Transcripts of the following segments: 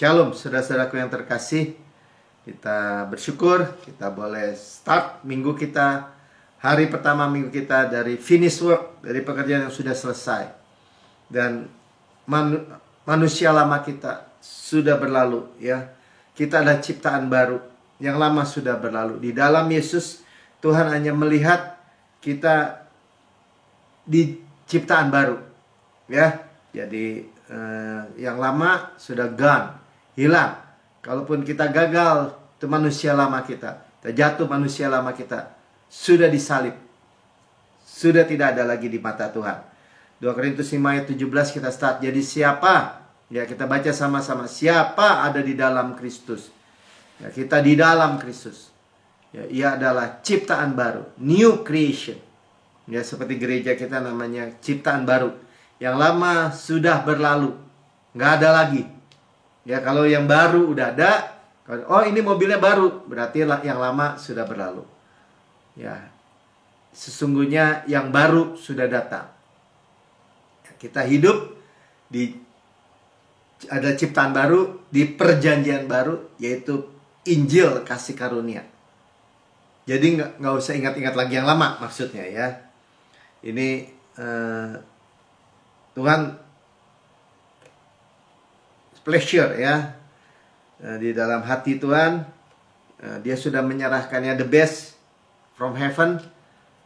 Shalom saudara-saudaraku yang terkasih. Kita bersyukur kita boleh start minggu kita, hari pertama minggu kita dari finish work, dari pekerjaan yang sudah selesai. Dan manusia lama kita sudah berlalu ya. Kita adalah ciptaan baru, yang lama sudah berlalu. Di dalam Yesus Tuhan hanya melihat kita di ciptaan baru ya. Jadi yang lama sudah gone, hilang. Kalaupun kita gagal, itu manusia lama kita jatuh, manusia lama kita sudah disalib, sudah tidak ada lagi di mata Tuhan. 2 Korintus 5 ayat 17 kita start. Jadi siapa? Ya, kita baca sama-sama. Siapa ada di dalam Kristus? Ya, kita di dalam Kristus. Ya, ia adalah ciptaan baru, new creation. Ya, seperti gereja kita namanya ciptaan baru. Yang lama sudah berlalu, nggak ada lagi. Ya, kalau yang baru udah ada, oh ini mobilnya baru, berarti yang lama sudah berlalu. Ya, sesungguhnya yang baru sudah datang. Kita hidup ada ciptaan baru di perjanjian baru, yaitu Injil kasih karunia. Jadi nggak usah ingat-ingat lagi yang lama maksudnya ya. Ini Tuhan pleasure ya, di dalam hati Tuhan, dia sudah menyerahkannya the best from heaven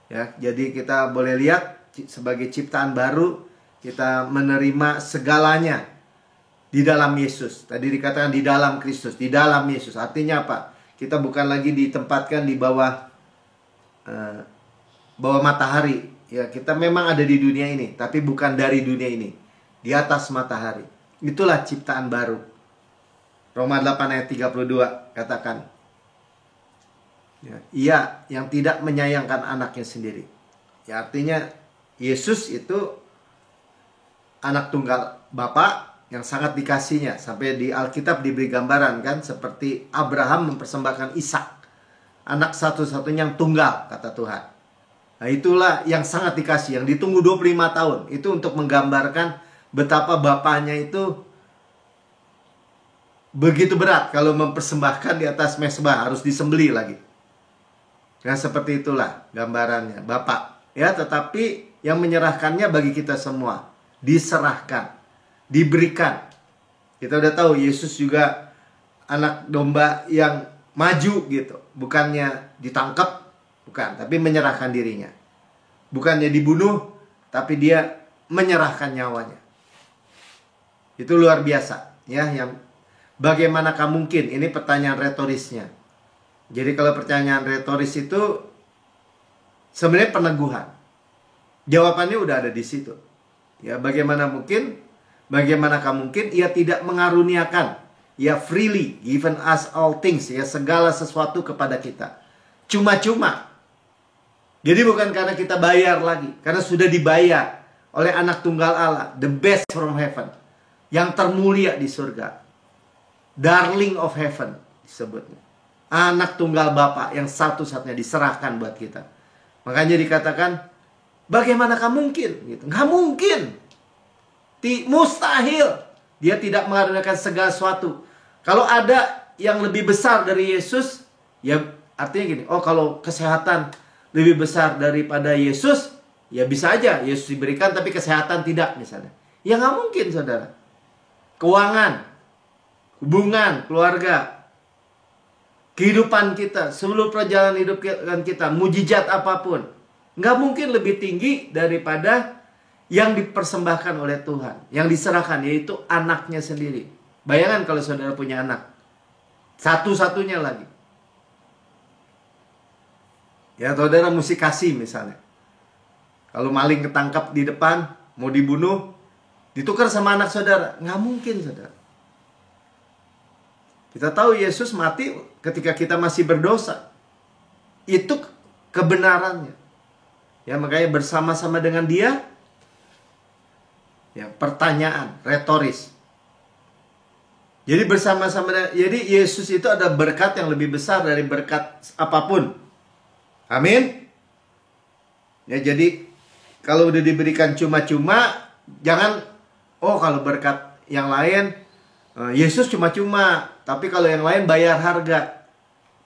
ya. Jadi kita boleh lihat sebagai ciptaan baru, kita menerima segalanya di dalam Yesus. Tadi dikatakan di dalam Kristus, di dalam Yesus. Artinya apa? Kita bukan lagi ditempatkan di bawah matahari ya. Kita memang ada di dunia ini, tapi bukan dari dunia ini, di atas matahari. Itulah ciptaan baru. Roma 8 ayat 32 katakan, ya, ia yang tidak menyayangkan anaknya sendiri. Ya, artinya Yesus itu anak tunggal Bapa yang sangat dikasihnya. Sampai di Alkitab diberi gambaran kan, seperti Abraham mempersembahkan Ishak, anak satu-satunya yang tunggal, kata Tuhan. Nah, itulah yang sangat dikasih, yang ditunggu 25 tahun. Itu untuk menggambarkan betapa bapaknya itu begitu berat kalau mempersembahkan di atas mezbah, harus disembelih lagi. Nah, seperti itulah gambarannya Bapak ya. Tetapi yang menyerahkannya bagi kita semua, diserahkan, diberikan. Kita udah tahu Yesus juga anak domba yang maju gitu, bukannya ditangkap, bukan, tapi menyerahkan dirinya. Bukannya dibunuh, tapi dia menyerahkan nyawanya. Itu luar biasa ya. Yang bagaimanakah mungkin, ini pertanyaan retorisnya. Jadi kalau pertanyaan retoris itu sebenarnya peneguhan. Jawabannya udah ada di situ. Ya, bagaimanakah mungkin ia tidak mengaruniakan, ia freely given us all things, ya, segala sesuatu kepada kita cuma-cuma. Jadi bukan karena kita bayar lagi, karena sudah dibayar oleh anak tunggal Allah, the best from heaven, yang termulia di surga, darling of heaven disebutnya, anak tunggal Bapa yang satu-satunya diserahkan buat kita. Makanya dikatakan, bagaimanakah mungkin gitu. Nggak mungkin, mustahil dia tidak mengaruniakan segala sesuatu. Kalau ada yang lebih besar dari Yesus, ya artinya gini, oh kalau kesehatan lebih besar daripada Yesus, ya bisa aja Yesus diberikan tapi kesehatan tidak misalnya. Ya nggak mungkin saudara. Keuangan, hubungan, keluarga, kehidupan kita, seluruh perjalanan hidup kita, mujizat apapun, nggak mungkin lebih tinggi daripada yang dipersembahkan oleh Tuhan, yang diserahkan, yaitu anaknya sendiri. Bayangkan kalau saudara punya anak, satu-satunya lagi. Ya, saudara mesti kasih misalnya. Kalau maling ketangkap di depan, mau dibunuh, ditukar sama anak saudara. Nggak mungkin saudara. Kita tahu Yesus mati ketika kita masih berdosa. Itu kebenarannya. Ya, makanya bersama-sama dengan dia. Ya, pertanyaan retoris. Jadi bersama-sama, jadi Yesus itu ada berkat yang lebih besar dari berkat apapun. Amin. Ya, jadi kalau udah diberikan cuma-cuma, jangan, oh kalau berkat yang lain Yesus cuma-cuma, tapi kalau yang lain bayar harga.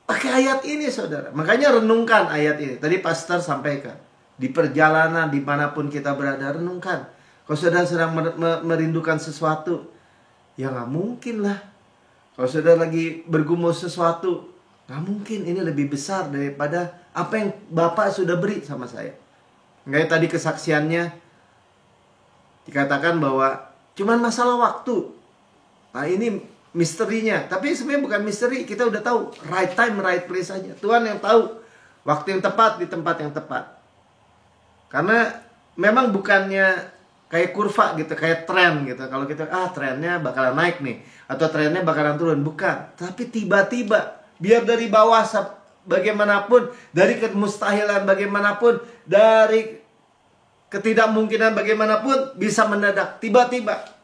Pakai ayat ini saudara. Makanya renungkan ayat ini. Tadi pastor sampaikan. Di perjalanan, dimanapun kita berada, renungkan. Kalau saudara sedang merindukan sesuatu, ya nggak mungkin lah. Kalau saudara lagi bergumul sesuatu, nggak mungkin, ini lebih besar daripada apa yang Bapak sudah beri sama saya. Kayak tadi kesaksiannya, dikatakan bahwa cuman masalah waktu. Nah ini misterinya. Tapi sebenarnya bukan misteri. Kita udah tahu. Right time, right place aja. Tuhan yang tahu. Waktu yang tepat di tempat yang tepat. Karena memang bukannya kayak kurva gitu. Kayak tren gitu. Kalau kita, trennya bakalan naik nih. Atau trennya bakalan turun. Bukan. Tapi tiba-tiba. Biar dari bawah bagaimanapun. Dari kemustahilan bagaimanapun. Dari ketidakmungkinan bagaimanapun. Bisa mendadak. Tiba-tiba.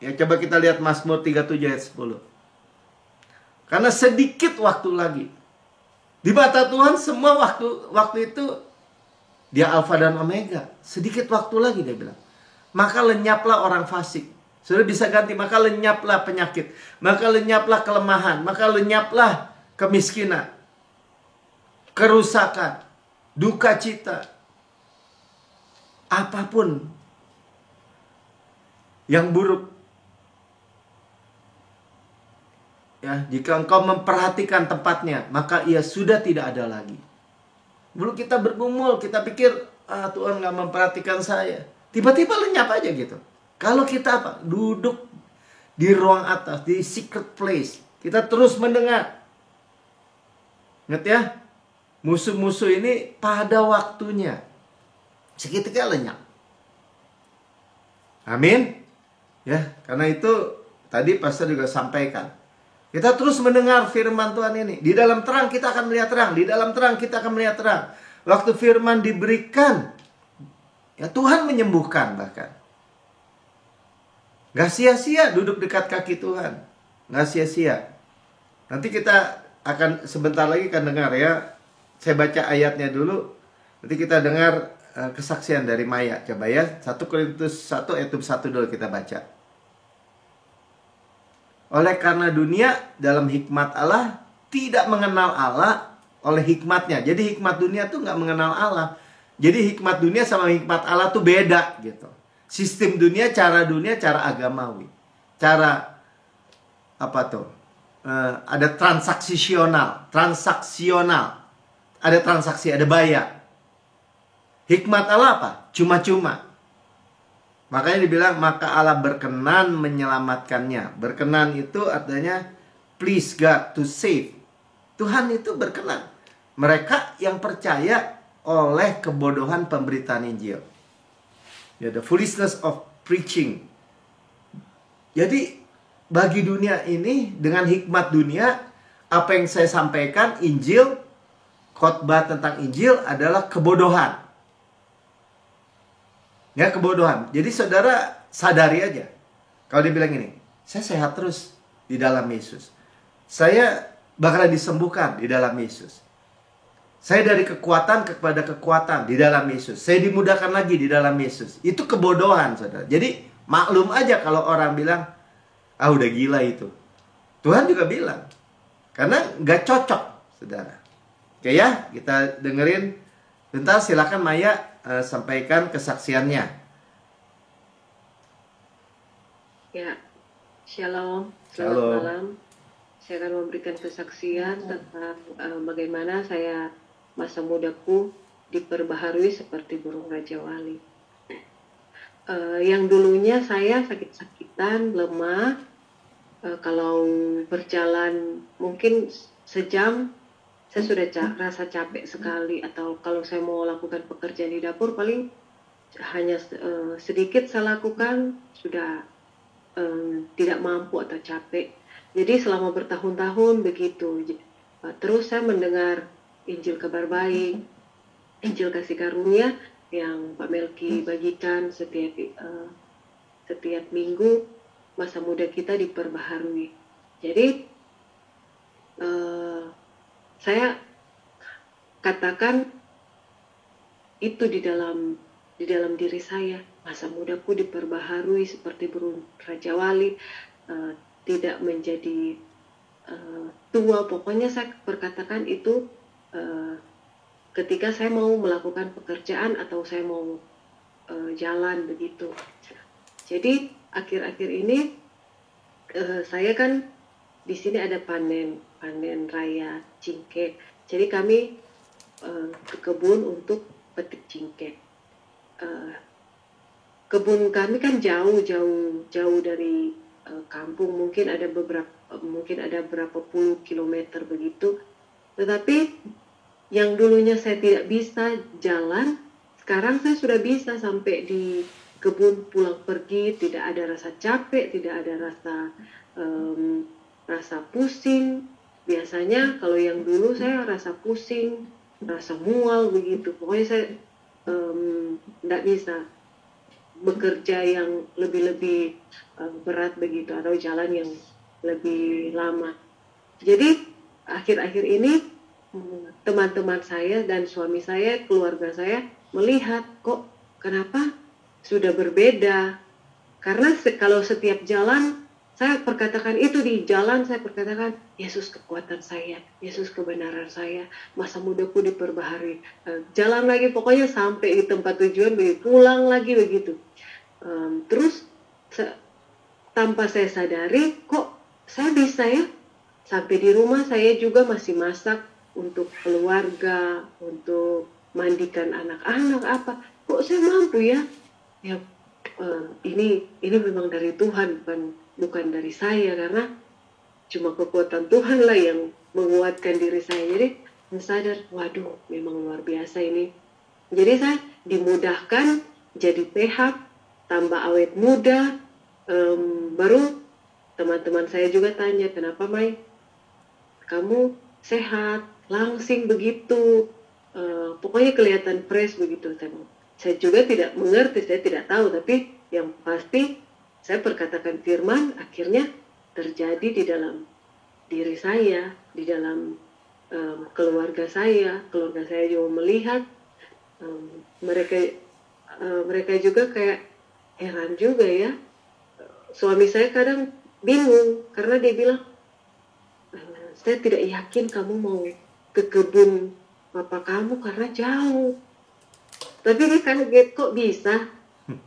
Ya, coba kita lihat Mazmur 37 ayat 10. Karena sedikit waktu lagi. Di mata Tuhan semua waktu itu dia Alfa dan Omega. Sedikit waktu lagi dia bilang. Maka lenyaplah orang fasik. Sudah bisa ganti. Maka lenyaplah penyakit. Maka lenyaplah kelemahan. Maka lenyaplah kemiskinan. Kerusakan. Duka cita. Apapun yang buruk. Ya, jika engkau memperhatikan tempatnya, maka ia sudah tidak ada lagi. Dulu kita bergumul, kita pikir, Tuhan gak memperhatikan saya. Tiba-tiba lenyap aja gitu. Kalau kita apa? Duduk di ruang atas, di secret place. Kita terus mendengar. Ingat ya? Musuh-musuh ini pada waktunya seketika lenyap. Amin. Ya, karena itu tadi pastor juga sampaikan. Kita terus mendengar firman Tuhan ini. Di dalam terang kita akan melihat terang. Di dalam terang kita akan melihat terang. Waktu firman diberikan, ya Tuhan menyembuhkan bahkan. Gak sia-sia duduk dekat kaki Tuhan. Gak sia-sia. Nanti kita akan sebentar lagi akan dengar ya. Saya baca ayatnya dulu. Nanti kita dengar kesaksian dari Maya. Coba ya. 1 Korintus 1 ayat 1 dulu kita baca. Oleh karena dunia dalam hikmat Allah tidak mengenal Allah oleh hikmatnya. Jadi hikmat dunia tuh nggak mengenal Allah. Jadi hikmat dunia sama hikmat Allah tuh beda gitu. Sistem dunia, cara agamawi. Cara apa tuh? Ada transaksional. Ada transaksi, ada bayar. Hikmat Allah apa? Cuma-cuma. Makanya dibilang, maka Allah berkenan menyelamatkannya. Berkenan itu artinya please God to save. Tuhan itu berkenan. Mereka yang percaya oleh kebodohan pemberitaan Injil. Ya, the foolishness of preaching. Jadi bagi dunia ini dengan hikmat dunia, apa yang saya sampaikan Injil, khotbah tentang Injil adalah kebodohan. Ya, kebodohan. Jadi saudara sadari aja. Kalau dia bilang ini, saya sehat terus di dalam Yesus. Saya bakal disembuhkan di dalam Yesus. Saya dari kekuatan kepada kekuatan di dalam Yesus. Saya dimudahkan lagi di dalam Yesus. Itu kebodohan, saudara. Jadi maklum aja kalau orang bilang, udah gila itu. Tuhan juga bilang. Karena nggak cocok, saudara. Oke ya, kita dengerin. Bentar, silakan Maya sampaikan kesaksiannya. Ya, shalom, selamat malam. Saya akan memberikan kesaksian tentang bagaimana saya masa mudaku diperbaharui seperti burung Raja Wali. Yang dulunya saya sakit-sakitan, lemah. Kalau berjalan mungkin sejam, saya sudah rasa capek sekali. Atau kalau saya mau lakukan pekerjaan di dapur, paling hanya sedikit saya lakukan, sudah tidak mampu atau capek. Jadi selama bertahun-tahun begitu. Terus saya mendengar Injil kabar baik, Injil kasih karunia yang Pak Melki bagikan setiap minggu. Masa muda kita diperbaharui. Jadi saya katakan itu di dalam diri saya. Masa mudaku diperbaharui seperti burung Raja Wali. tidak menjadi tua. Pokoknya saya perkatakan itu ketika saya mau melakukan pekerjaan atau saya mau jalan begitu. Jadi akhir-akhir ini saya kan di sini ada panen raya cingkeh. Jadi kami ke kebun untuk petik cingkeh. Kebun kami kan jauh dari kampung, mungkin ada berapa puluh kilometer begitu. Tetapi yang dulunya saya tidak bisa jalan, sekarang saya sudah bisa sampai di kebun, pulang pergi, tidak ada rasa capek, tidak ada rasa pusing. Biasanya kalau yang dulu saya rasa pusing, rasa mual begitu. Pokoknya saya tidak bisa bekerja yang lebih berat begitu, atau jalan yang lebih lama. Jadi akhir-akhir ini teman-teman saya dan suami saya, keluarga saya melihat kok kenapa sudah berbeda. Karena kalau setiap jalan saya perkatakan itu, di jalan saya perkatakan Yesus kekuatan saya, Yesus kebenaran saya, masa mudaku diperbaharui. Jalan lagi, pokoknya sampai di tempat tujuan, pulang lagi begitu. Terus tanpa saya sadari kok saya bisa ya, sampai di rumah saya juga masih masak untuk keluarga, untuk mandikan anak-anak apa. Kok saya mampu ya? Ya ini memang dari Tuhan, bukan dari saya, karena cuma kekuatan Tuhan lah yang menguatkan diri saya. Jadi saya sadar, waduh, memang luar biasa ini. Jadi saya dimudahkan jadi PH, tambah awet muda. Baru teman-teman saya juga tanya, kenapa Mai kamu sehat, langsing begitu, pokoknya kelihatan fresh begitu. Saya juga tidak mengerti, saya tidak tahu, tapi yang pasti saya perkatakan firman, akhirnya terjadi di dalam diri saya, di dalam keluarga saya juga melihat. Mereka juga kayak heran juga ya. Suami saya kadang bingung karena dia bilang, saya tidak yakin kamu mau ke kebun papa kamu karena jauh. Tapi dia kaget, kok bisa?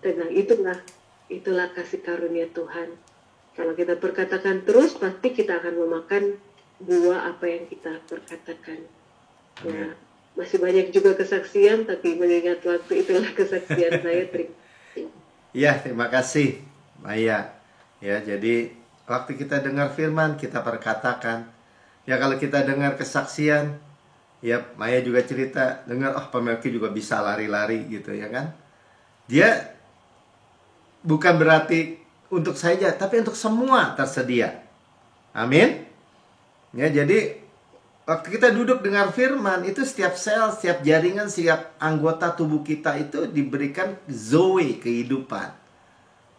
Dan itulah kasih karunia Tuhan. Kalau kita perkatakan terus, pasti kita akan memakan buah apa yang kita perkatakan. Ya, masih banyak juga kesaksian, tapi mengingat waktu, itulah kesaksian saya. Ya, terima kasih Maya. Ya, jadi waktu kita dengar firman, kita perkatakan. Ya, kalau kita dengar kesaksian, ya Maya juga cerita, dengar, Pak Melki juga bisa lari-lari gitu ya kan. Dia bukan berarti untuk saya, tapi untuk semua tersedia. Amin. Ya, jadi waktu kita duduk dengar firman, itu setiap sel, setiap jaringan, setiap anggota tubuh kita itu diberikan zoe, kehidupan.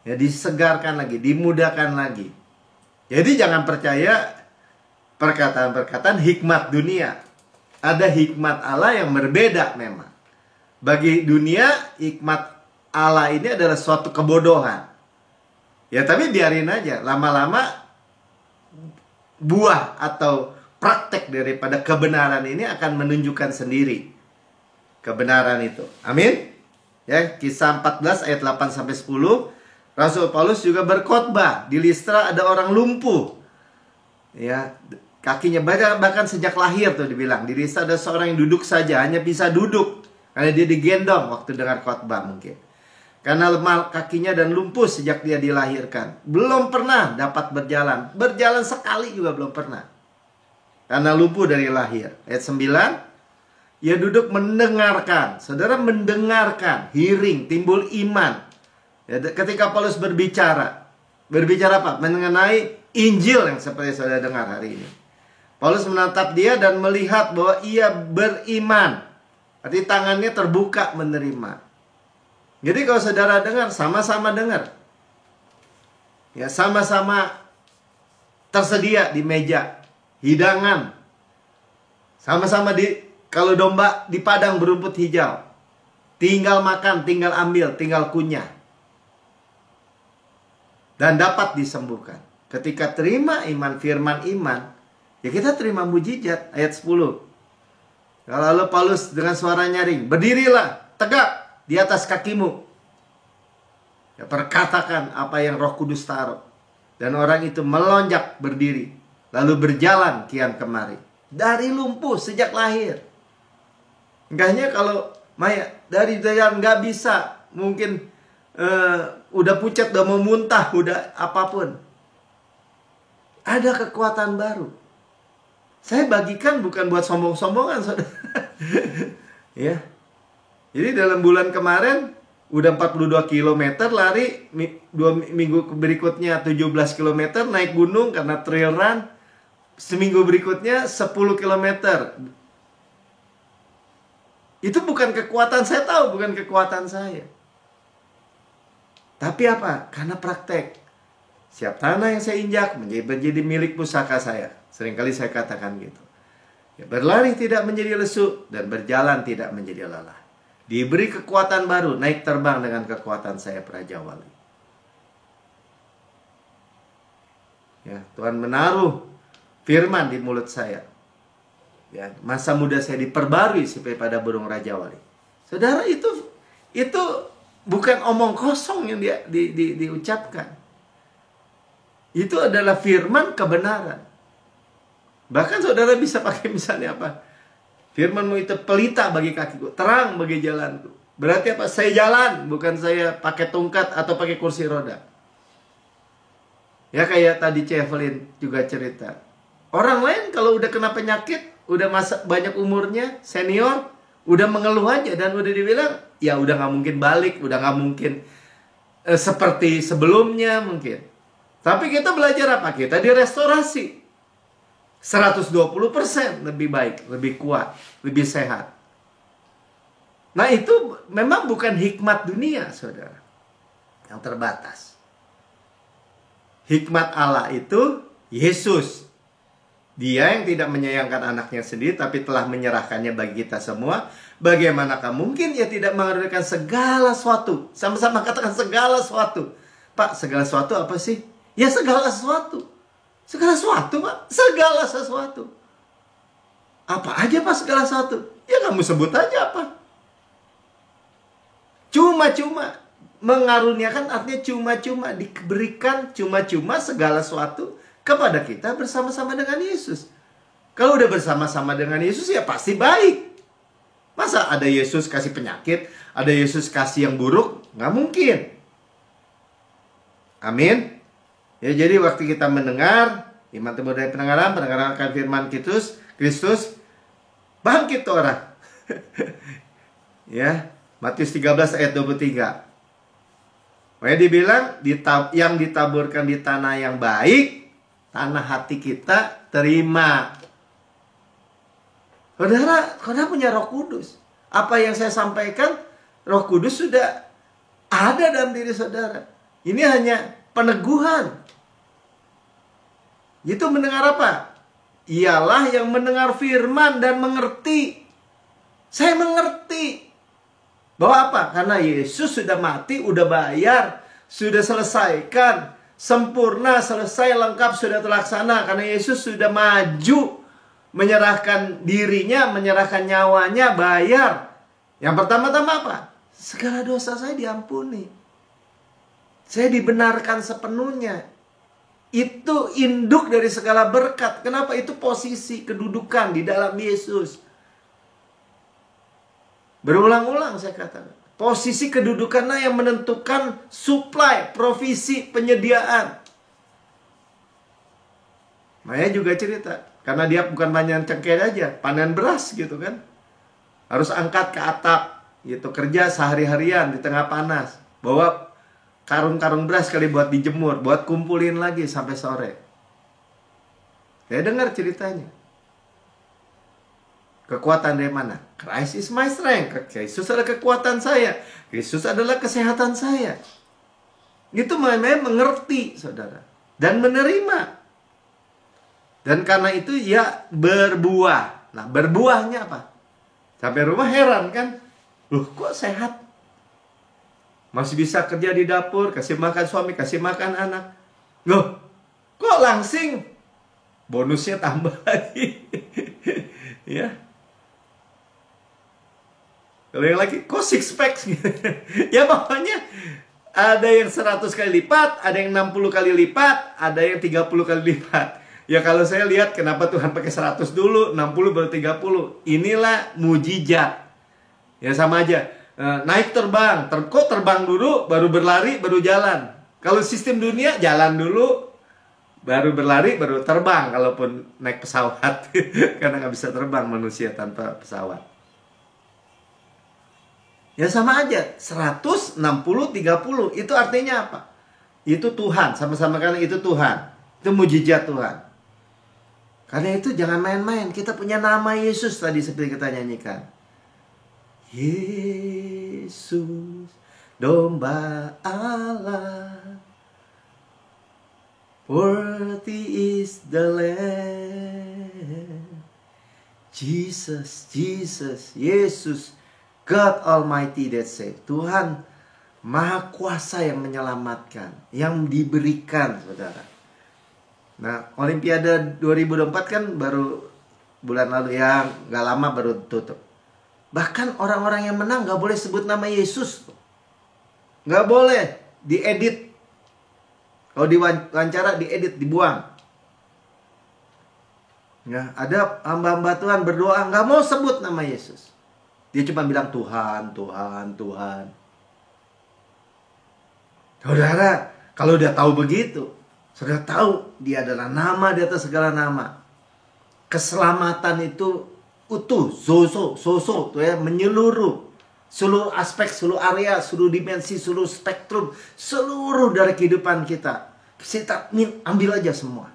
Ya, disegarkan lagi, dimudahkan lagi. Jadi jangan percaya perkataan-perkataan hikmat dunia. Ada hikmat Allah yang berbeda memang. Bagi dunia, hikmat Allah ini adalah suatu kebodohan. Ya, tapi biarin aja. Lama-lama buah atau praktek daripada kebenaran ini akan menunjukkan sendiri kebenaran itu. Amin. Ya, Kisah 14 ayat 8-10. Rasul Paulus juga berkhotbah. Di Listra ada orang lumpuh. Ya, kakinya bahkan sejak lahir tuh dibilang. Di Listra ada seorang yang duduk saja, hanya bisa duduk karena dia digendong waktu dengar khotbah mungkin. Karena lemah kakinya dan lumpuh sejak dia dilahirkan. Belum pernah dapat berjalan. Berjalan sekali juga belum pernah. Karena lumpuh dari lahir. Ayat 9. Ia duduk mendengarkan. Saudara, mendengarkan, hearing, timbul iman. Ya, ketika Paulus berbicara apa? Mengenai Injil yang seperti saudara dengar hari ini. Paulus menatap dia dan melihat bahwa ia beriman. Arti tangannya terbuka menerima. Jadi kalau saudara dengar, sama-sama dengar. Ya, sama-sama tersedia di meja hidangan. Sama-sama kalau domba di padang berumput hijau. Tinggal makan, tinggal ambil, tinggal kunyah. Dan dapat disembuhkan. Ketika terima iman, firman iman, ya kita terima mujizat. Ayat 10. Lalu Paulus dengan suara nyaring, berdirilah, tegak di atas kakimu. Ya, perkatakan apa yang Roh Kudus taruh. Dan orang itu melonjak berdiri, lalu berjalan kian kemari. Dari lumpuh sejak lahir. Enggaknya kalau Maya dari jalan nggak bisa, mungkin udah pucat, udah mau muntah, udah apapun. Ada kekuatan baru. Saya bagikan bukan buat sombong-sombongan, saudara. Ya. Jadi dalam bulan kemarin udah 42 km lari, 2 minggu berikutnya 17 km naik gunung karena trail run. Seminggu berikutnya 10 km. Itu bukan kekuatan, saya tahu bukan kekuatan saya. Tapi apa? Karena praktek. Siap tanah yang saya injak menjadi milik pusaka saya. Seringkali saya katakan gitu. Ya, berlari tidak menjadi lesu dan berjalan tidak menjadi lelah. Diberi kekuatan baru, naik terbang dengan kekuatan saya Praja Wali. Ya, Tuhan menaruh firman di mulut saya. Ya, masa muda saya diperbarui seperti pada burung Raja Wali. Saudara, itu bukan omong kosong yang diucapkan. Itu adalah firman kebenaran. Bahkan saudara bisa pakai misalnya apa? Firmanmu itu pelita bagi kakiku, terang bagi jalanku. Berarti apa? Saya jalan, bukan saya pakai tongkat atau pakai kursi roda. Ya kayak tadi Evelyn juga cerita. Orang lain kalau udah kena penyakit, udah banyak umurnya, senior, udah mengeluh aja dan udah dibilang, ya udah nggak mungkin balik, udah nggak mungkin seperti sebelumnya mungkin. Tapi kita belajar apa? Kita direstorasi 120% lebih baik, lebih kuat, lebih sehat. Nah itu memang bukan hikmat dunia, saudara, yang terbatas. Hikmat Allah itu Yesus. Dia yang tidak menyayangkan anaknya sendiri, tapi telah menyerahkannya bagi kita semua. Bagaimanakah mungkin ia tidak mengaruniakan segala sesuatu? Sama-sama katakan segala sesuatu. Pak, segala sesuatu apa sih? Ya segala sesuatu. Segala sesuatu, Pak. Segala sesuatu. Apa aja, Pak, segala sesuatu? Ya kamu sebut aja apa. Cuma-cuma. Mengaruniakan artinya cuma-cuma. Diberikan cuma-cuma segala sesuatu kepada kita bersama-sama dengan Yesus. Kalau udah bersama-sama dengan Yesus ya pasti baik. Masa ada Yesus kasih penyakit, ada Yesus kasih yang buruk? Nggak mungkin. Amin. Ya, jadi waktu kita mendengar, iman timbul dari pendengaran akan firman Kristus, bangkit orang. Ya, Matius 13 ayat 23. Makanya dibilang, yang ditaburkan di tanah yang baik, tanah hati kita terima. Saudara punya Roh Kudus. Apa yang saya sampaikan, Roh Kudus sudah ada dalam diri saudara. Ini hanya peneguhan. Itu mendengar apa? Ialah yang mendengar firman dan mengerti. Saya mengerti. Bahwa apa? Karena Yesus sudah mati, udah bayar, sudah selesaikan, sempurna, selesai, lengkap, sudah terlaksana. Karena Yesus sudah maju, menyerahkan dirinya, menyerahkan nyawanya, bayar. Yang pertama-tama apa? Segala dosa saya diampuni. Saya dibenarkan sepenuhnya. Itu induk dari segala berkat. Kenapa? Itu posisi kedudukan di dalam Yesus. Berulang-ulang saya katakan. Posisi kedudukannya yang menentukan supply, provisi, penyediaan. Maya juga cerita. Karena dia bukan panen cengkeh aja, panen beras gitu kan. Harus angkat ke atap, gitu, kerja sehari-harian di tengah panas. Bawa karung-karung beras kali buat dijemur, buat kumpulin lagi sampai sore. Saya dengar ceritanya. Kekuatan dari mana? Christ is my strength. Yesus adalah kekuatan saya. Yesus adalah kesehatan saya. Itu memang mengerti, saudara. Dan menerima. Dan karena itu ya berbuah. Nah, berbuahnya apa? Sampai rumah heran kan? Loh, kok sehat? Masih bisa kerja di dapur, kasih makan suami, kasih makan anak. Loh, Kok langsing? Bonusnya tambah lagi. Ya. Kalau yang lagi, kok six pack? Ya pokoknya ada yang 100 kali lipat, ada yang 60 kali lipat, ada yang 30 kali lipat. Ya kalau saya lihat kenapa Tuhan pakai 100 dulu, 60 baru 30. Inilah mujizat. Ya sama aja. Naik terbang, kok terbang dulu, baru berlari, baru jalan. Kalau sistem dunia, jalan dulu, baru berlari, baru terbang. Kalaupun naik pesawat. Karena nggak bisa terbang manusia tanpa pesawat. Ya sama aja, 100, 60, 30. Itu artinya apa? Itu Tuhan, sama-sama karena itu Tuhan. Itu mujizat Tuhan. Karena itu jangan main-main. Kita punya nama Yesus tadi seperti kita nyanyikan. Yesus, domba Allah. Worthy is the Lamb. Jesus, Jesus, Yesus. God Almighty that save. Tuhan Maha Kuasa yang menyelamatkan. Yang diberikan, saudara. Nah, Olimpiade 2024 kan baru bulan lalu ya, nggak lama baru tutup. Bahkan orang-orang yang menang nggak boleh sebut nama Yesus, nggak boleh diedit. Kalau diwawancara diedit, dibuang. Ya, ada hamba-hamba Tuhan berdoa nggak mau sebut nama Yesus. Dia cuma bilang Tuhan, Tuhan, Tuhan. Saudara, kalau udah tahu begitu, sudah tahu dia adalah nama di atas segala nama. Keselamatan itu utuh, soso tuh ya, menyeluruh. Seluruh aspek, seluruh area, seluruh dimensi, seluruh spektrum, seluruh dari kehidupan kita. Kita ambil aja semua.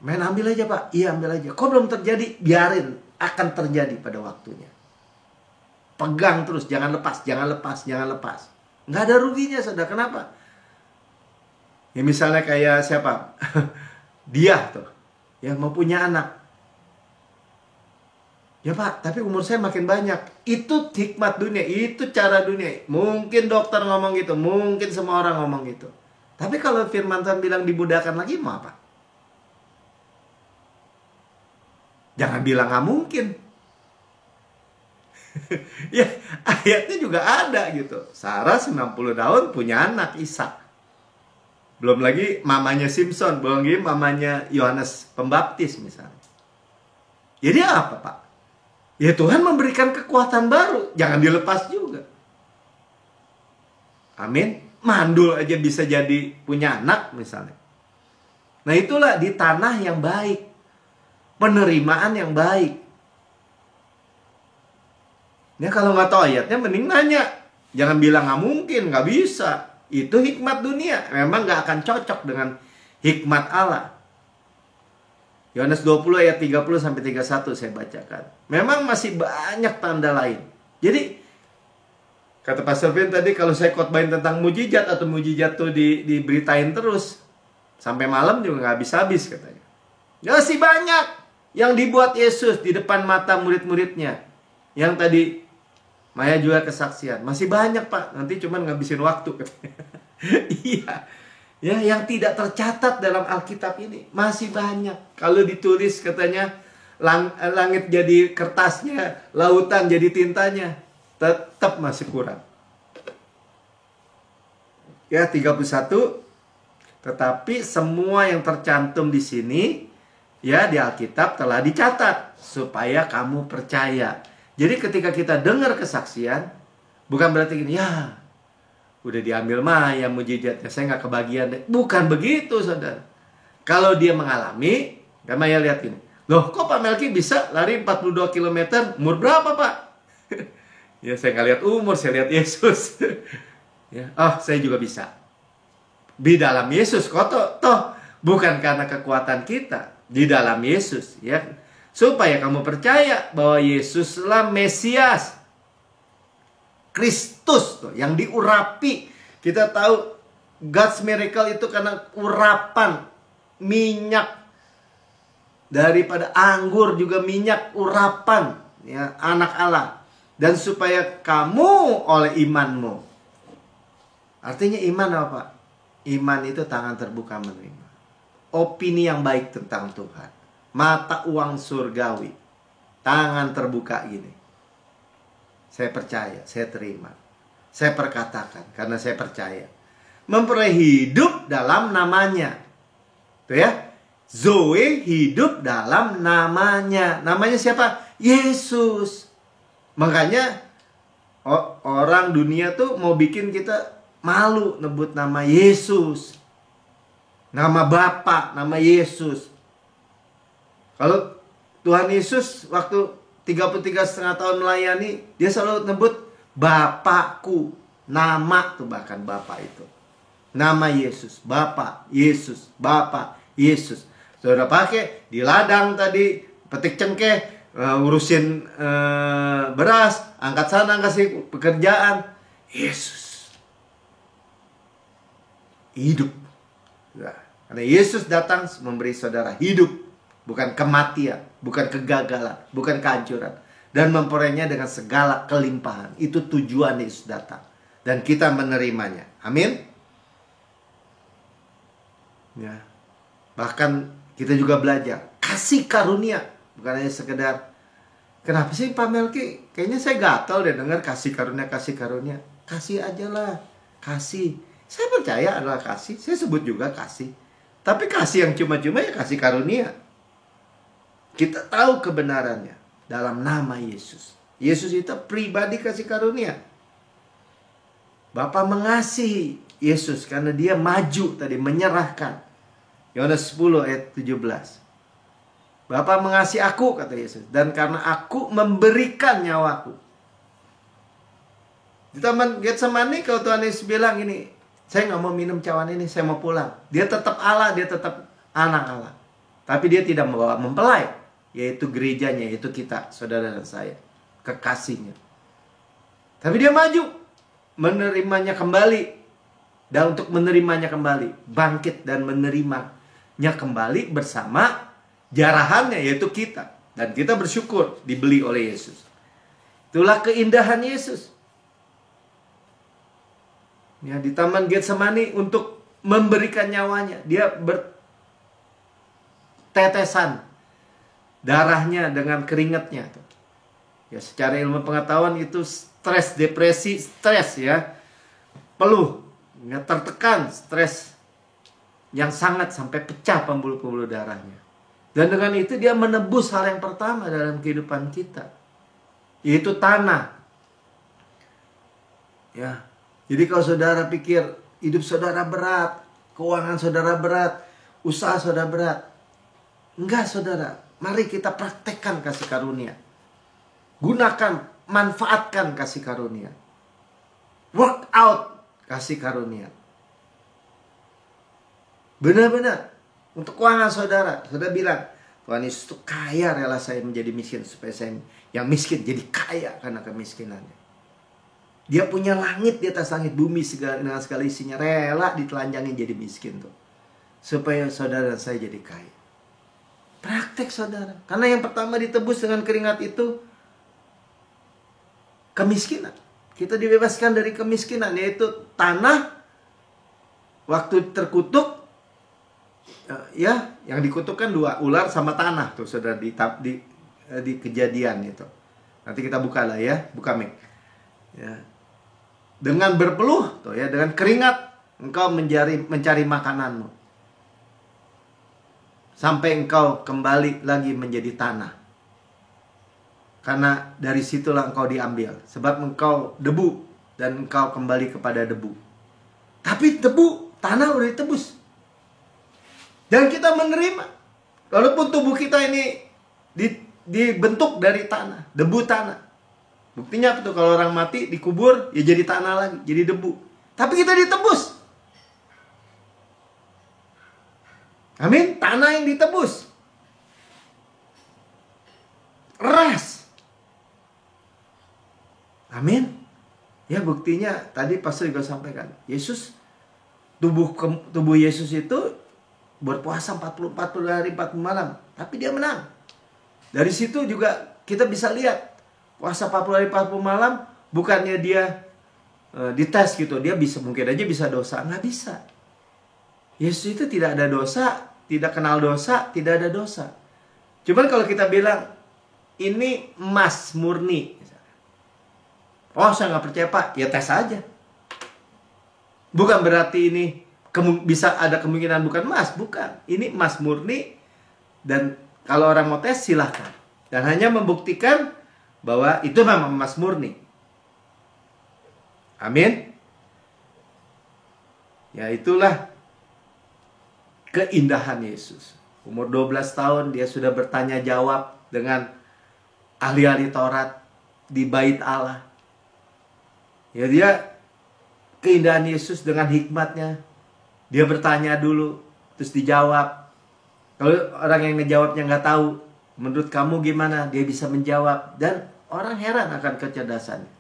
Main ambil aja Pak, iya ambil aja. Kok belum terjadi? Biarin, akan terjadi pada waktunya. Pegang terus, jangan lepas, jangan lepas, jangan lepas. Nggak ada ruginya, saudara. Kenapa? Ya misalnya kayak siapa? Dia tuh, ya mau punya anak. Ya Pak, tapi umur saya makin banyak. Itu hikmat dunia, itu cara dunia. Mungkin dokter ngomong gitu, mungkin semua orang ngomong gitu. Tapi kalau firman Tuhan bilang dimudahkan lagi, mau apa? Jangan bilang nggak mungkin. Ya, ayatnya juga ada gitu. Sarah 90 tahun punya anak, Ishak. Belum lagi mamanya Simpson, belum lagi mamanya Yohanes Pembaptis misalnya. Jadi apa Pak? Ya Tuhan memberikan kekuatan baru, jangan dilepas juga. Amin. Mandul aja bisa jadi punya anak misalnya. Nah itulah di tanah yang baik, penerimaan yang baik. Ya kalau nggak tahu ayatnya mending nanya. Jangan bilang nggak mungkin, nggak bisa. Itu hikmat dunia. Memang nggak akan cocok dengan hikmat Allah. Yohanes 20 ayat 30 sampai 31 saya bacakan. Memang masih banyak tanda lain. Jadi kata Pastor Ben tadi, kalau saya khotbahin tentang mujizat atau mujizat tuh diberitain terus sampai malam juga nggak habis-habis katanya. Masih banyak yang dibuat Yesus di depan mata murid-muridnya. Yang tadi Maya juga kesaksian. Masih banyak Pak, nanti cuman ngabisin waktu katanya. Iya. Ya, yang tidak tercatat dalam Alkitab ini masih banyak. Kalau ditulis katanya langit jadi kertasnya, lautan jadi tintanya, tetap masih kurang. Ya, 31. Tetapi semua yang tercantum di sini ya di Alkitab telah dicatat supaya kamu percaya. Jadi ketika kita dengar kesaksian, bukan berarti gini, ya udah diambil Maya mujizatnya, saya nggak kebagian deh. Bukan begitu, saudara. Kalau dia mengalami, kan Maya lihat ini. Loh, kok Pak Melki bisa lari 42 km? Umur berapa, Pak? Ya, saya nggak lihat umur, saya lihat Yesus. Ya, saya juga bisa. Di dalam Yesus, kok toh bukan karena kekuatan kita. Di dalam Yesus, ya. Supaya kamu percaya bahwa Yesuslah Mesias. Kristus tuh yang diurapi. Kita tahu God's miracle itu karena urapan minyak daripada anggur, juga minyak urapan ya anak Allah. Dan supaya kamu oleh imanmu. Artinya iman apa? Iman itu tangan terbuka menerima. Opini yang baik tentang Tuhan. Mata uang surgawi. Tangan terbuka gini. Saya percaya, saya terima. Saya perkatakan karena saya percaya. Memperoleh hidup dalam namanya. Tuh ya. Zoe hidup dalam namanya. Namanya siapa? Yesus. Makanya orang dunia tuh mau bikin kita malu nebut nama Yesus. Nama Bapa, nama Yesus. Kalau Tuhan Yesus waktu 33,5 tahun melayani, dia selalu nebut Bapakku. Nama tuh bahkan Bapa itu. Nama Yesus, Bapa, Yesus, Bapa, Yesus. Saudara pakai di ladang tadi, petik cengkeh, urusin beras, angkat sana, kasih pekerjaan. Yesus. Hidup. Ya. Karena Yesus datang memberi saudara hidup. Bukan kematian, bukan kegagalan, bukan kehancuran. Dan memperolehnya dengan segala kelimpahan. Itu tujuan Yesus datang. Dan kita menerimanya. Amin. Ya. Bahkan kita juga belajar kasih karunia. Bukan hanya sekedar, kenapa sih Pak Melki? Kayaknya saya gatal deh dengar kasih karunia, kasih karunia. Kasih aja lah. Kasih. Saya percaya adalah kasih. Saya sebut juga kasih. Tapi kasih yang cuma-cuma ya kasih karunia. Kita tahu kebenarannya dalam nama Yesus. Yesus itu pribadi kasih karunia. Bapa mengasihi Yesus karena dia maju tadi, menyerahkan. Yohanes 10 ayat 17. Bapa mengasihi aku, kata Yesus, dan karena aku memberikan nyawaku. Di Taman Getsemani kalau Tuhan Yesus bilang ini, saya nggak mau minum cawan ini, saya mau pulang. Dia tetap Allah, dia tetap anak Allah. Tapi dia tidak membawa mempelai. Yaitu gerejanya, yaitu kita, saudara dan saya. Kekasihnya. Tapi dia maju. Menerimanya kembali. Dan untuk menerimanya kembali. Bangkit dan menerimanya kembali bersama jarahannya, yaitu kita. Dan kita bersyukur dibeli oleh Yesus. Itulah keindahan Yesus. Ya, di Taman Getsemani untuk memberikan nyawanya. Dia bertetesan darahnya dengan keringatnya. Ya, secara ilmu pengetahuan itu stres, depresi, stres ya. Peluh, ya, tertekan, stres yang sangat sampai pecah pembuluh-pembuluh darahnya. Dan dengan itu dia menebus hal yang pertama dalam kehidupan kita, yaitu tanah. Ya. Jadi kalau saudara pikir hidup saudara berat, keuangan saudara berat, usaha saudara berat, enggak saudara. Mari kita praktekkan kasih karunia. Gunakan, manfaatkan kasih karunia. Work out kasih karunia. Benar-benar. Untuk keuangan saudara. Saudara bilang, Tuhan Yesus itu kaya, rela saya menjadi miskin. Supaya saya yang miskin jadi kaya karena kemiskinannya. Dia punya langit di atas langit bumi dengan segala isinya. Rela ditelanjangi jadi miskin tuh. Supaya saudara dan saya jadi kaya. Praktek saudara. Karena yang pertama ditebus dengan keringat itu kemiskinan. Kita dibebaskan dari kemiskinan, yaitu tanah. Waktu terkutuk, ya, yang dikutukkan dua, ular sama tanah tuh saudara di Kejadian itu. Nanti kita buka lah ya, buka mic. Ya. Dengan berpeluh tuh ya, dengan keringat engkau mencari makananmu. Sampai engkau kembali lagi menjadi tanah. Karena dari situlah engkau diambil. Sebab engkau debu. Dan engkau kembali kepada debu. Tapi debu, tanah udah ditebus. Dan kita menerima. Walaupun tubuh kita ini dibentuk dari tanah. Debu tanah. Buktinya apa tuh? Kalau orang mati dikubur, ya jadi tanah lagi. Jadi debu. Tapi kita ditebus. Amin. Tanah yang ditebus. Ras. Amin. Ya, buktinya tadi pastor juga sampaikan. Yesus, tubuh Yesus itu berpuasa 40 hari 40 malam. Tapi dia menang. Dari situ juga kita bisa lihat. Puasa 40 hari 40 malam. Bukannya dia dites gitu. Dia bisa, mungkin aja bisa dosa. Nggak bisa. Yesus itu tidak ada dosa, tidak kenal dosa, tidak ada dosa. Cuman kalau kita bilang ini emas murni, oh saya nggak percaya Pak, ya tes aja. Bukan berarti ini bisa ada kemungkinan bukan emas, bukan. Ini emas murni, dan kalau orang mau tes silahkan. Dan hanya membuktikan bahwa itu memang emas murni. Amin. Ya itulah keindahan Yesus. Umur 12 tahun dia sudah bertanya jawab dengan ahli-ahli Taurat di bait Allah. Ya dia, keindahan Yesus dengan hikmatnya. Dia bertanya dulu, terus dijawab. Kalau orang yang ngejawabnya nggak tahu, menurut kamu gimana? Dia bisa menjawab. Dan orang heran akan kecerdasannya.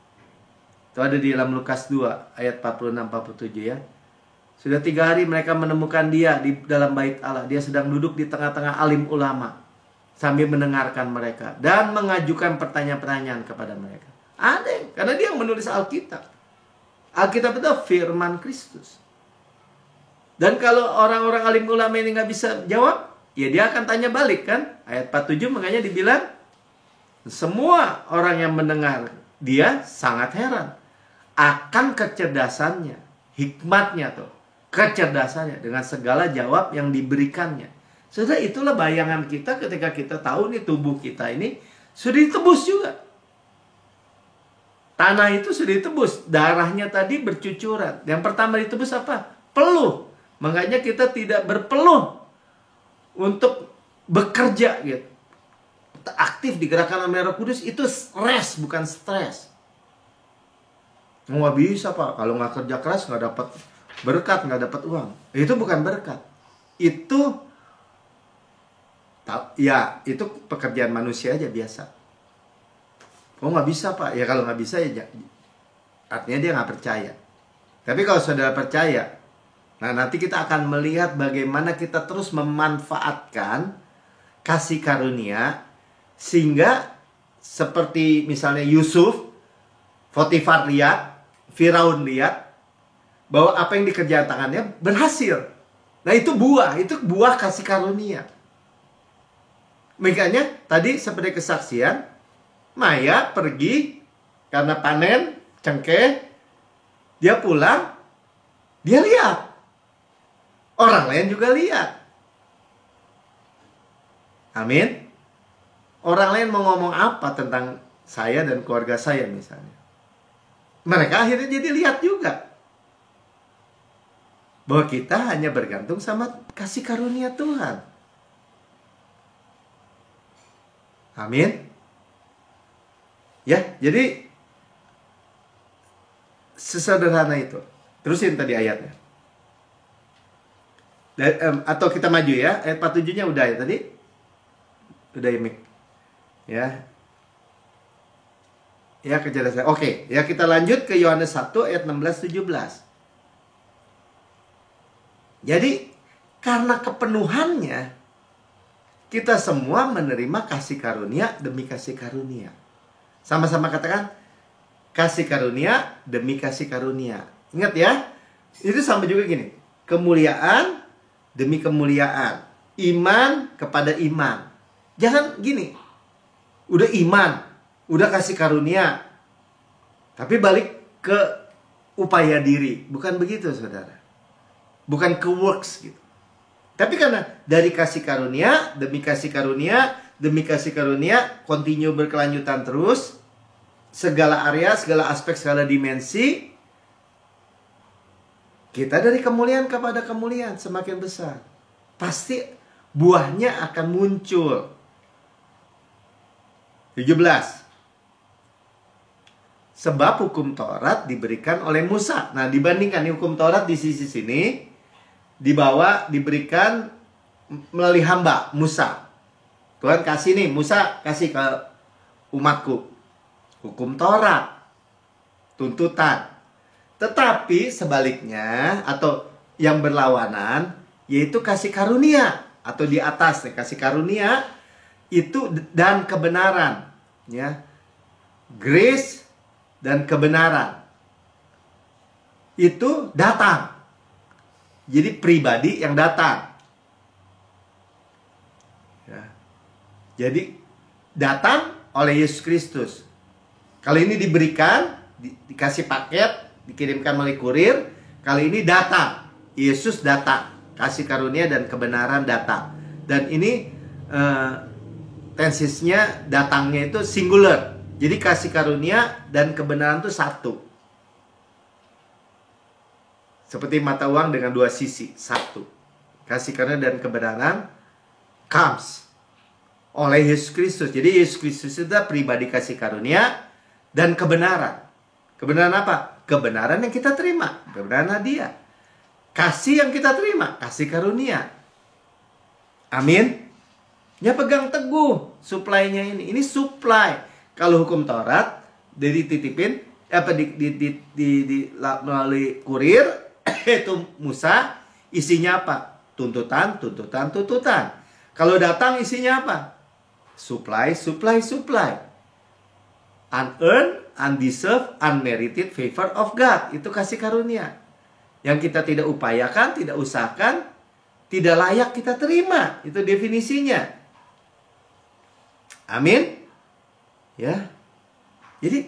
Itu ada di dalam Lukas 2 ayat 46-47 ya. Sudah 3 hari mereka menemukan dia di dalam bait Allah. Dia sedang duduk di tengah-tengah alim ulama sambil mendengarkan mereka dan mengajukan pertanyaan-pertanyaan kepada mereka. Aneh, karena dia yang menulis Alkitab. Alkitab itu firman Kristus. Dan kalau orang-orang alim ulama ini nggak bisa jawab, ya dia akan tanya balik kan. Ayat 47 makanya dibilang, semua orang yang mendengar dia sangat heran akan kecerdasannya, hikmatnya tuh, kecerdasannya dengan segala jawab yang diberikannya. Sudah, itulah bayangan kita ketika kita tahu nih tubuh kita ini sudah ditebus juga. Tanah itu sudah ditebus, darahnya tadi bercucuran. Yang pertama ditebus apa? Peluh. Makanya kita tidak berpeluh untuk bekerja gitu. Aktif digerakkan oleh Roh Kudus itu rest, bukan stres. Nggak bisa Pak, kalau nggak kerja keras nggak dapat berkat, nggak dapat uang. Itu bukan berkat. Itu ya itu pekerjaan manusia aja biasa. Oh nggak bisa Pak, ya kalau nggak bisa ya artinya dia nggak percaya. Tapi kalau saudara percaya, nah nanti kita akan melihat bagaimana kita terus memanfaatkan kasih karunia, sehingga seperti misalnya Yusuf, Potifar lihat, Firaun lihat bahwa apa yang dikerjakan tangannya berhasil. Nah itu buah kasih karunia. Makanya tadi seperti kesaksian, Maya pergi karena panen cengkeh, dia pulang, dia lihat, orang lain juga lihat. Amin. Orang lain mau ngomong apa tentang saya dan keluarga saya misalnya, mereka akhirnya jadi lihat juga bahwa kita hanya bergantung sama kasih karunia Tuhan. Amin. Ya, jadi sesederhana itu. Terusin tadi ayatnya. Atau kita maju ya. Ayat 47-nya udah ya tadi. Udah ya, Mik. Ya. Ya, kecerdasan. Oke, ya kita lanjut ke Yohanes 1 ayat 16-17. Jadi, karena kepenuhannya, kita semua menerima kasih karunia demi kasih karunia. Sama-sama katakan, kasih karunia demi kasih karunia. Ingat ya, itu sama juga gini. Kemuliaan demi kemuliaan. Iman kepada iman. Jangan gini, udah iman, udah kasih karunia, tapi balik ke upaya diri. Bukan begitu saudara. Bukan ke works gitu. Tapi karena dari kasih karunia demi kasih karunia demi kasih karunia, continue berkelanjutan terus, segala area, segala aspek, segala dimensi, kita dari kemuliaan kepada kemuliaan semakin besar. Pasti buahnya akan muncul. 17. Sebab hukum Taurat diberikan oleh Musa. Nah, dibandingkan hukum Taurat di sisi sini diberikan melalui hamba Musa. Tuhan kasih nih, Musa kasih ke umatku hukum Taurat, tuntutan. Tetapi sebaliknya atau yang berlawanan yaitu kasih karunia, atau di atas kasih karunia itu dan kebenaran, ya. Grace dan kebenaran itu datang. Jadi pribadi yang datang. Ya. Jadi datang oleh Yesus Kristus. Kali ini diberikan, dikasih paket, dikirimkan melalui kurir. Kali ini datang, Yesus datang, kasih karunia dan kebenaran datang. Dan ini tensisnya, datangnya itu singular. Jadi kasih karunia dan kebenaran itu satu. Seperti mata uang dengan dua sisi, satu. Kasih karunia dan kebenaran comes oleh Yesus Kristus. Jadi Yesus Kristus itu pribadi kasih karunia dan kebenaran. Kebenaran apa? Kebenaran yang kita terima, kebenaran hadiah. Kasih yang kita terima, kasih karunia. Amin. Ya pegang teguh supply-nya ini. Ini supply. Kalau hukum Taurat dititipin melalui kurir itu Musa, isinya apa? Tuntutan. Kalau datang isinya apa? Supply. Unearned, undeserved, unmerited favor of God. Itu kasih karunia. Yang kita tidak upayakan, tidak usahakan, tidak layak kita terima. Itu definisinya. Amin. Ya. Jadi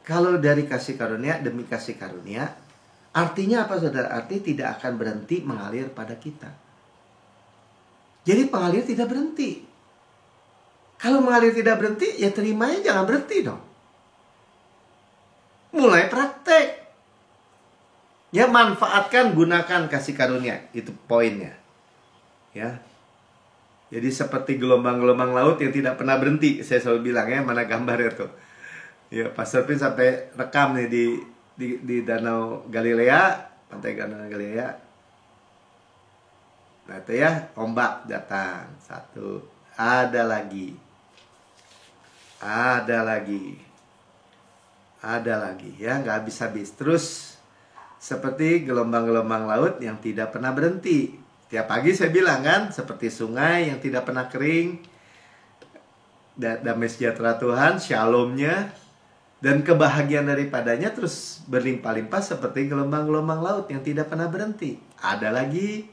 kalau dari kasih karunia demi kasih karunia, artinya apa saudara? Artinya tidak akan berhenti mengalir pada kita. Jadi pengalir tidak berhenti. Kalau mengalir tidak berhenti, ya terimanya jangan berhenti dong. Mulai praktek. Ya, manfaatkan, gunakan kasih karunia. Itu poinnya. Ya. Jadi seperti gelombang-gelombang laut yang tidak pernah berhenti. Saya selalu bilang ya, mana gambarnya tuh. Ya, Pastor Pin sampai rekam nih di Danau Galilea, pantai Danau Galilea. Nah itu ya, ombak datang. Satu. Ada lagi. Ya, nggak habis-habis. Terus seperti gelombang-gelombang laut yang tidak pernah berhenti. Tiap pagi saya bilang kan, seperti sungai yang tidak pernah kering. Damai sejahtera Tuhan, shalomnya, dan kebahagiaan daripadanya terus berlimpah-limpah seperti gelombang-gelombang laut yang tidak pernah berhenti. Ada lagi.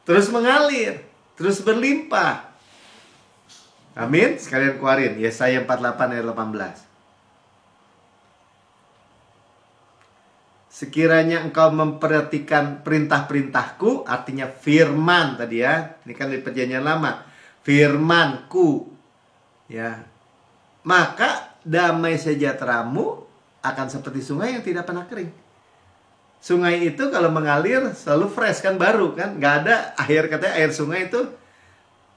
Terus mengalir, terus berlimpah. Amin. Sekalian keluarin Yesaya 48 ayat 18. Sekiranya engkau memperhatikan perintah-perintahku, artinya firman tadi ya. Ini kan di perjanjian lama. Firmanku. Ya. Maka damai sejahteramu akan seperti sungai yang tidak pernah kering. Sungai itu kalau mengalir selalu fresh kan, baru kan. Nggak ada air, katanya air sungai itu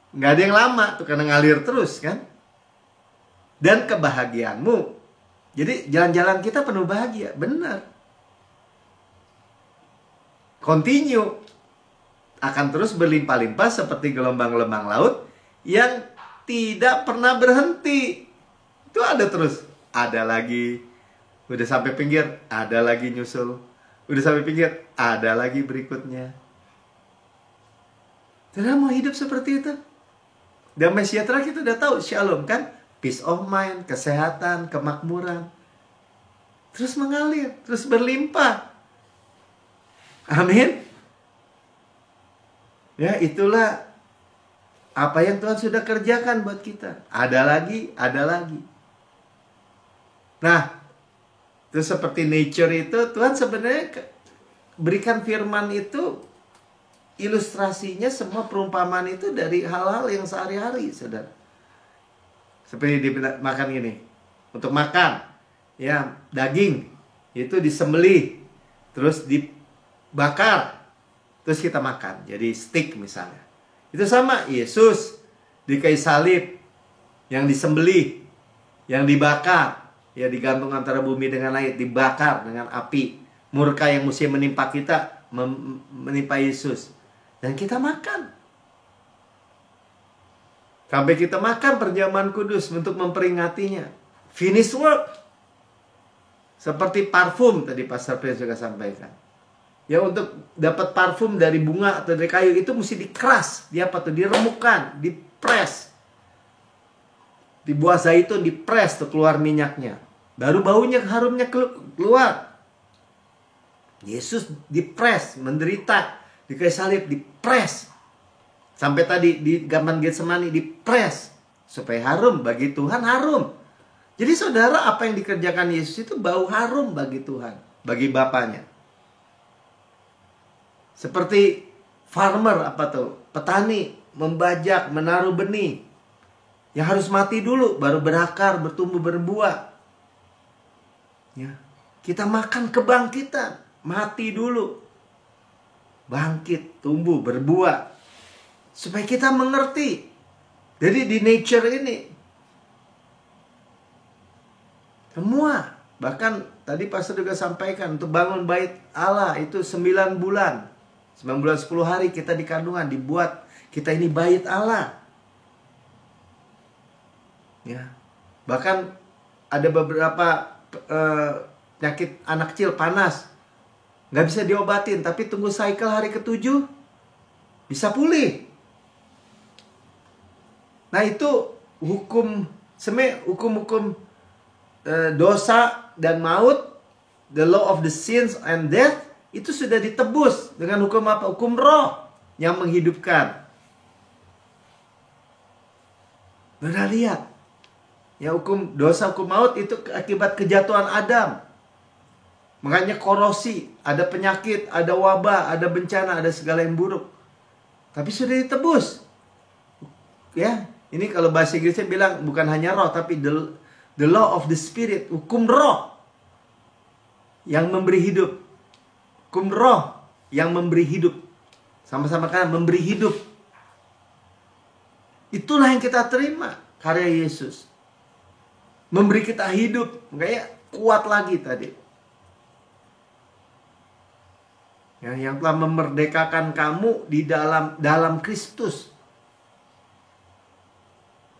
nggak ada yang lama tuh, karena ngalir terus kan. Dan kebahagiaanmu. Jadi jalan-jalan kita penuh bahagia, benar. Continue. Akan terus berlimpah-limpah seperti gelombang-gelombang laut yang tidak pernah berhenti. Itu ada terus. Ada lagi. Udah sampai pinggir, ada lagi nyusul. Udah sampai pinggir, ada lagi berikutnya. Saudara mau hidup seperti itu? Damai sejahtera kita udah tahu, shalom kan? Peace of mind, kesehatan, kemakmuran. Terus mengalir, terus berlimpah. Amin. Ya, itulah apa yang Tuhan sudah kerjakan buat kita. Ada lagi. Nah, itu seperti nature itu, Tuhan sebenarnya berikan firman itu, ilustrasinya semua perumpamaan itu dari hal-hal yang sehari-hari, saudara. Seperti makan gini. Untuk makan, ya, daging itu disembelih, terus dibakar, terus kita makan. Jadi steak misalnya. Itu sama, Yesus di kayu salib, yang disembelih, yang dibakar, ya digantung antara bumi dengan langit, dibakar dengan api. Murka yang mesti menimpa kita, menimpa Yesus. Dan kita makan. Sampai kita makan perjamuan kudus untuk memperingatinya. Finish work. Seperti parfum tadi Pastor Prince juga sampaikan. Ya, untuk dapat parfum dari bunga atau dari kayu itu mesti dikeras. Diremukkan, dipres. Di buah zaitun dipres tuh keluar minyaknya. Baru baunya, harumnya keluar. Yesus dipres, menderita, di kayu salib dipres. Sampai tadi di Taman Getsemani dipres. Supaya harum bagi Tuhan, harum. Jadi saudara, apa yang dikerjakan Yesus itu bau harum bagi Tuhan, bagi Bapaknya. Seperti farmer, apa tuh? Petani membajak, menaruh benih. Yang harus mati dulu, baru berakar, bertumbuh, berbuah. Ya. Kita makan kebangkitan, mati dulu. Bangkit, tumbuh, berbuah. Supaya kita mengerti. Jadi di nature ini, semua, bahkan tadi pastor juga sampaikan, untuk bangun bait Allah itu 9 bulan. 9 bulan 10 hari kita di kandungan, dibuat kita ini bait Allah. Ya. Bahkan ada beberapa penyakit anak kecil, panas, nggak bisa diobatin, tapi tunggu cycle hari ke-7 bisa pulih. Nah itu hukum dosa dan maut, the law of the sins and death, itu sudah ditebus dengan hukum apa? Hukum roh yang menghidupkan. Benar lihat, ya hukum dosa, hukum maut itu akibat kejatuhan Adam. Makanya korosi, ada penyakit, ada wabah, ada bencana, ada segala yang buruk. Tapi sudah ditebus. Ya, ini kalau bahasa Inggrisnya bilang bukan hanya roh, tapi the law of the spirit, hukum roh yang memberi hidup. Hukum roh yang memberi hidup. Sama-sama kan memberi hidup. Itulah yang kita terima, karya Yesus. Memberi kita hidup. Makanya kuat lagi tadi. Ya, yang telah memerdekakan kamu di dalam Kristus.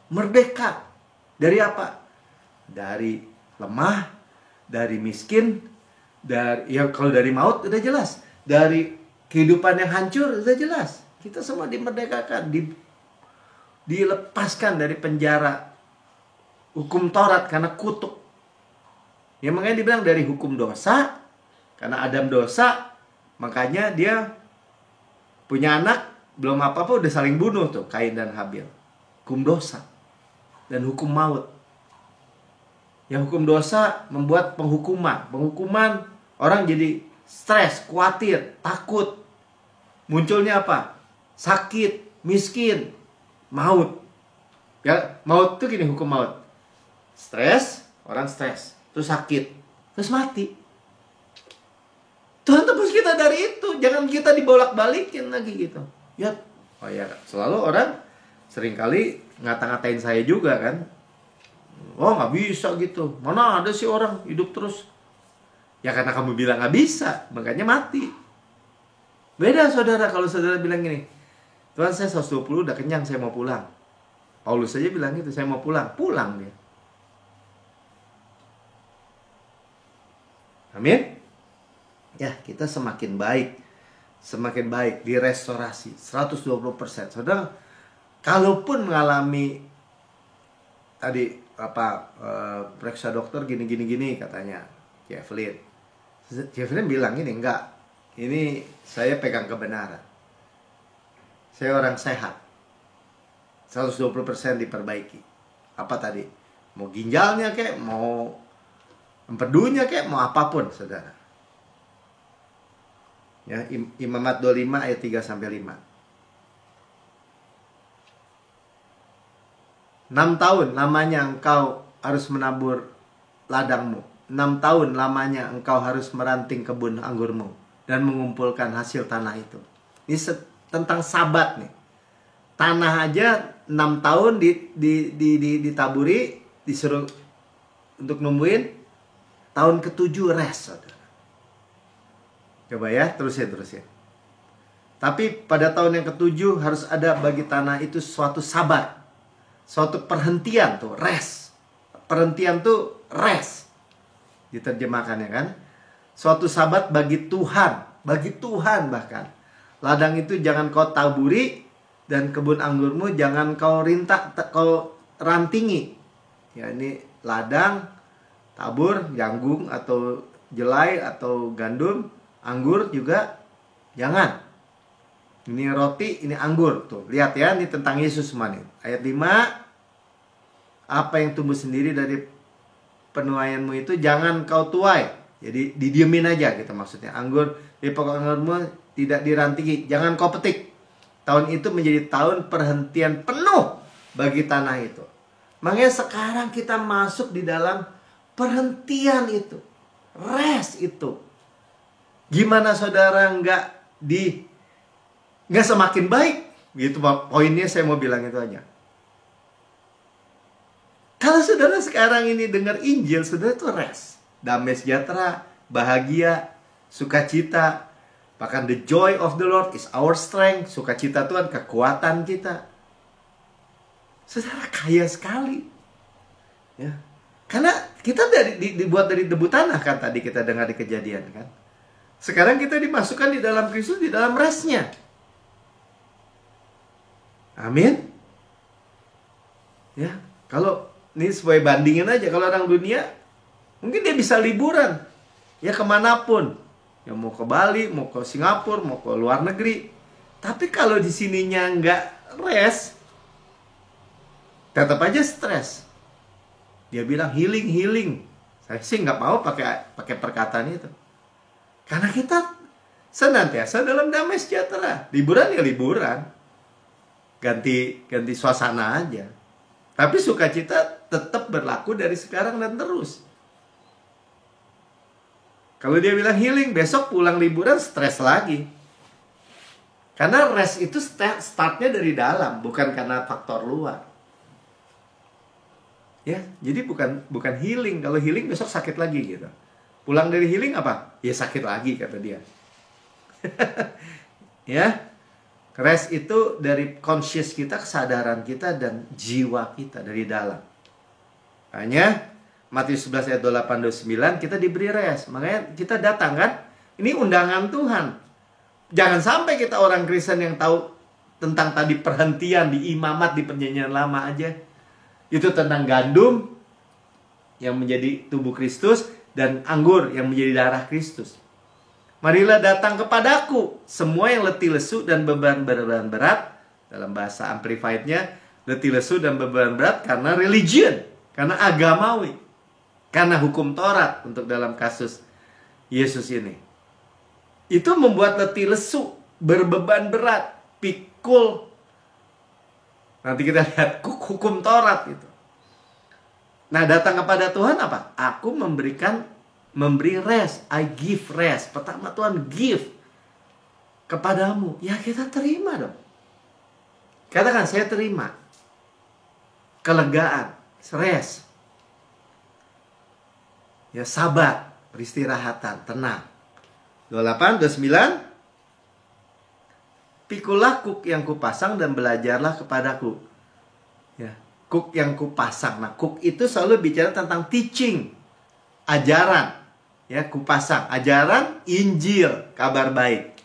Merdeka. Dari apa? Dari lemah, dari miskin, dari, ya kalau dari maut udah jelas, dari kehidupan yang hancur udah jelas. Kita semua dimerdekakan, dilepaskan dari penjara hukum Taurat karena kutuk. Ya makanya dibilang dari hukum dosa, karena Adam dosa, makanya dia punya anak, belum apa-apa udah saling bunuh tuh, Kain dan Habil. Hukum dosa dan hukum maut. Yang hukum dosa membuat penghukuman. Penghukuman orang jadi stres, khawatir, takut. Munculnya apa? Sakit, miskin, maut. Ya, maut itu gini hukum maut. Stres, orang stres, terus sakit, terus mati. Tuhan tebus kita dari itu. Jangan kita dibolak-balikin lagi gitu. Ya, oh ya, selalu orang seringkali ngata-ngatain saya juga kan. Oh nggak bisa gitu. Mana ada sih orang hidup terus. Ya karena kamu bilang nggak bisa, makanya mati. Beda saudara kalau saudara bilang gini, Tuhan saya 120 udah kenyang, saya mau pulang. Paulus saja bilang gitu, saya mau pulang. Pulang dia. Amin. Ya kita semakin baik. Semakin baik, direstorasi 120%. Saudara, kalaupun mengalami tadi periksa dokter gini katanya Kevin bilang ini enggak, ini saya pegang kebenaran, saya orang sehat, 120% diperbaiki. Apa tadi, mau ginjalnya kek, mau empedunya kek, mau apapun saudara. Ya, Imamat 25 ayat 3-5. 6 tahun lamanya engkau harus menabur ladangmu. 6 tahun lamanya engkau harus meranting kebun anggurmu dan mengumpulkan hasil tanah itu. Ini tentang sabat nih. Tanah aja 6 tahun ditaburi, disuruh untuk numbuhin. Tahun ke-7 rest, saudara. Coba ya, terusin. Tapi pada tahun yang ke-7 harus ada bagi tanah itu suatu sabat. Suatu perhentian tuh, rest. Perhentian tuh rest. Diterjemahkannya kan. Suatu sabat bagi Tuhan. Bagi Tuhan bahkan. Ladang itu jangan kau taburi. Dan kebun anggurmu jangan kau kau rantingi. Ya ini ladang, tabur, jagung atau jelai atau gandum. Anggur juga jangan. Ini roti, ini anggur. Tuh, lihat ya, ini tentang Yesus semua nih. Ayat 5, apa yang tumbuh sendiri dari penuaianmu itu jangan kau tuai. Jadi didiemin aja gitu maksudnya. Anggur di pokok anggurmu tidak dirantiki, jangan kau petik. Tahun itu menjadi tahun perhentian penuh bagi tanah itu. Makanya sekarang kita masuk di dalam perhentian itu. Rest itu. Gimana saudara nggak semakin baik? Gitu poinnya, saya mau bilang itu aja. Kalau saudara sekarang ini dengar Injil, saudara itu rest. Damai sejahtera, bahagia, sukacita. Bahkan the joy of the Lord is our strength. Sukacita Tuhan kekuatan kita. Saudara kaya sekali. Ya. Karena kita dibuat dari debu tanah kan, tadi kita dengar di Kejadian kan. Sekarang kita dimasukkan di dalam Kristus, di dalam restnya. Amin. Ya, kalau ini sebagai bandingin aja, kalau orang dunia mungkin dia bisa liburan ya kemanapun, ya mau ke Bali, mau ke Singapura, mau ke luar negeri. Tapi kalau di sininya nggak rest, tetap aja stres. Dia bilang healing. Saya sih nggak mau pakai perkataan itu, karena kita senantiasa dalam damai sejahtera. Liburan ya liburan, ganti suasana aja. Tapi sukacita tetap berlaku dari sekarang dan terus. Kalau dia bilang healing, besok pulang liburan stres lagi. Karena rest itu startnya dari dalam, bukan karena faktor luar. Ya, jadi bukan healing. Kalau healing besok sakit lagi gitu. Pulang dari healing apa? Ya sakit lagi kata dia. Ya. Rest itu dari conscious kita, kesadaran kita, dan jiwa kita dari dalam. Makanya Matius 11 ayat 28-29 kita diberi rest. Makanya kita datang kan. Ini undangan Tuhan. Jangan sampai kita orang Kristen yang tahu tentang tadi perhentian di imamat, di perjanjian lama aja. Itu tentang gandum yang menjadi tubuh Kristus dan anggur yang menjadi darah Kristus. Marilah datang kepadaku, semua yang letih lesu dan beban berat. Dalam bahasa Amplified-nya, letih lesu dan beban berat karena religion, karena agamawi, karena hukum Taurat untuk dalam kasus Yesus ini. Itu membuat letih lesu, berbeban berat, pikul. Nanti kita lihat hukum Taurat itu. Nah, datang kepada Tuhan apa? Aku memberi rest. I give rest. Pertama Tuhan give kepadamu. Ya kita terima dong. Katakan saya terima. Kelegaan. Rest. Ya sabat. Peristirahatan. Tenang. 28, 29. Pikulah kuk yang kupasang dan belajarlah kepadaku. Ya, kuk yang kupasang. Nah, kuk itu selalu bicara tentang teaching. Ajaran. Ya, kupasang ajaran Injil, kabar baik.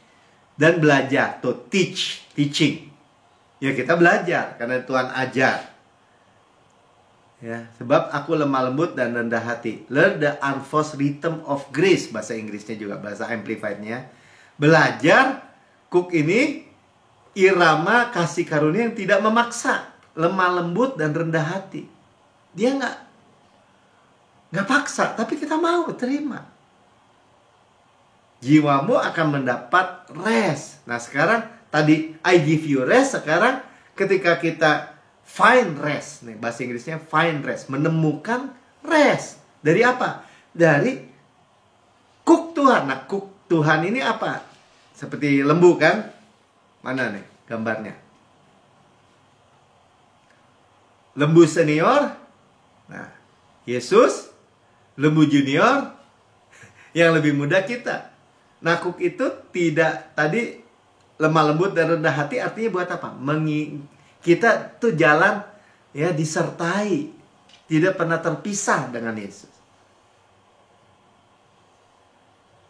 Dan belajar, to teaching. Ya, kita belajar karena Tuhan ajar. Ya, sebab aku lemah lembut dan rendah hati. Learn the unforced rhythm of grace, bahasa Inggrisnya juga, bahasa Amplified-nya. Belajar kuk ini irama kasih karunia yang tidak memaksa, lemah lembut dan rendah hati. Dia nggak paksa, tapi kita mau terima. Jiwamu akan mendapat rest. Nah sekarang tadi I give you rest. Sekarang ketika kita find rest, nih bahasa Inggrisnya find rest, menemukan rest. Dari apa? Dari kuk Tuhan. Nah kuk Tuhan ini apa? Seperti lembu kan? Mana nih gambarnya? Lembu senior. Nah Yesus. Lembu junior. Yang lebih muda kita. Nah, kuk itu tidak tadi lemah lembut dan rendah hati artinya buat apa? Kita tuh jalan ya disertai, tidak pernah terpisah dengan Yesus.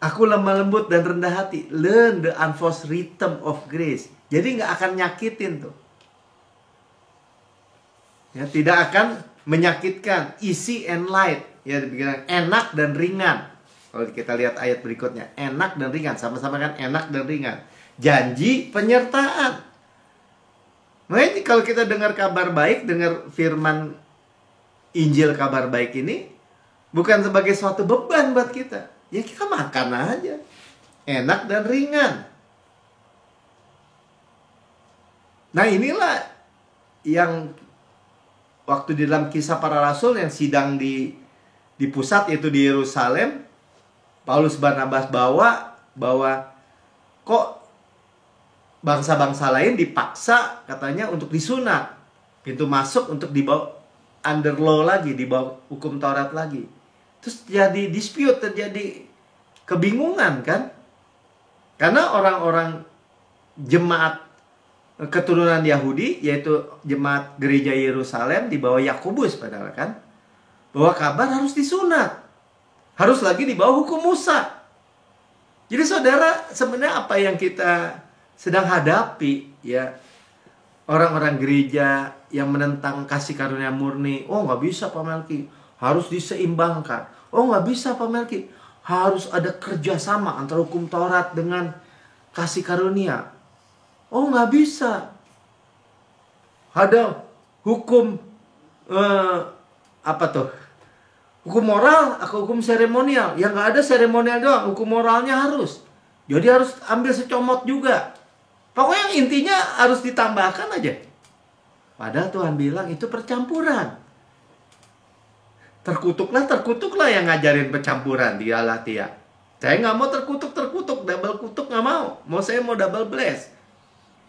Aku lemah lembut dan rendah hati. Learn the unforced rhythm of grace. Jadi nggak akan nyakitin tuh. Ya, tidak akan menyakitkan. Easy and light. Ya, dibilang enak dan ringan. Kalau kita lihat ayat berikutnya, enak dan ringan, sama-sama kan enak dan ringan. Janji penyertaan. Makanya kalau kita dengar kabar baik, dengar firman Injil kabar baik ini, bukan sebagai suatu beban buat kita. Ya kita makan aja. Enak dan ringan. Nah inilah yang waktu di dalam Kisah Para Rasul yang sidang di pusat, yaitu di Yerusalem, Paulus Barnabas bawa bahwa kok bangsa-bangsa lain dipaksa katanya untuk disunat. Pintu masuk untuk dibawa under law lagi, dibawa hukum Taurat lagi. Terus jadi dispute, terjadi kebingungan kan? Karena orang-orang jemaat keturunan Yahudi, yaitu jemaat gereja Yerusalem di bawah Yakobus padahal kan, bahwa kabar harus disunat. Harus lagi di bawah hukum Musa. Jadi saudara, sebenarnya apa yang kita sedang hadapi ya, orang-orang gereja yang menentang kasih karunia murni. Oh nggak bisa Pak Melki, harus diseimbangkan. Oh nggak bisa Pak Melki, harus ada kerjasama antara hukum Taurat dengan kasih karunia. Oh nggak bisa. Ada hukum apa tuh? Hukum moral atau hukum seremonial. Yang nggak ada seremonial doang, hukum moralnya harus. Jadi harus ambil secomot juga. Pokoknya yang intinya harus ditambahkan aja. Padahal Tuhan bilang itu percampuran. Terkutuklah yang ngajarin percampuran di Galatia. Saya nggak mau terkutuk, double kutuk nggak mau. Saya mau double bless.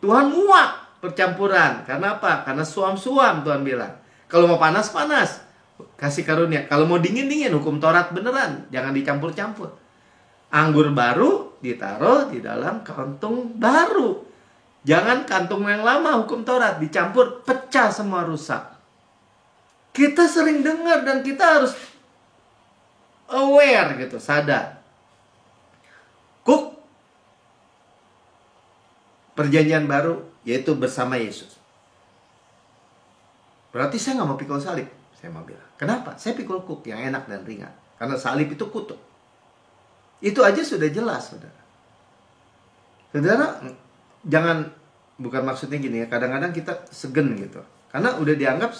Tuhan muak percampuran. Karena apa? Karena suam-suam Tuhan bilang. Kalau mau panas-panas, kasih karunia. Kalau mau dingin-dingin, hukum Taurat beneran. Jangan dicampur-campur. Anggur baru ditaruh di dalam kantung baru. Jangan kantung yang lama hukum Taurat. Dicampur, pecah semua, rusak. Kita sering dengar dan kita harus aware gitu, sadar. Kuk perjanjian baru, yaitu bersama Yesus. Berarti saya nggak mau pikul salib. Saya mau bilang, kenapa? Saya pikul kuk yang enak dan ringan. Karena salib itu kutuk. Itu aja sudah jelas, saudara. Saudara, jangan, bukan maksudnya gini ya, kadang-kadang kita segen gitu. Karena udah dianggap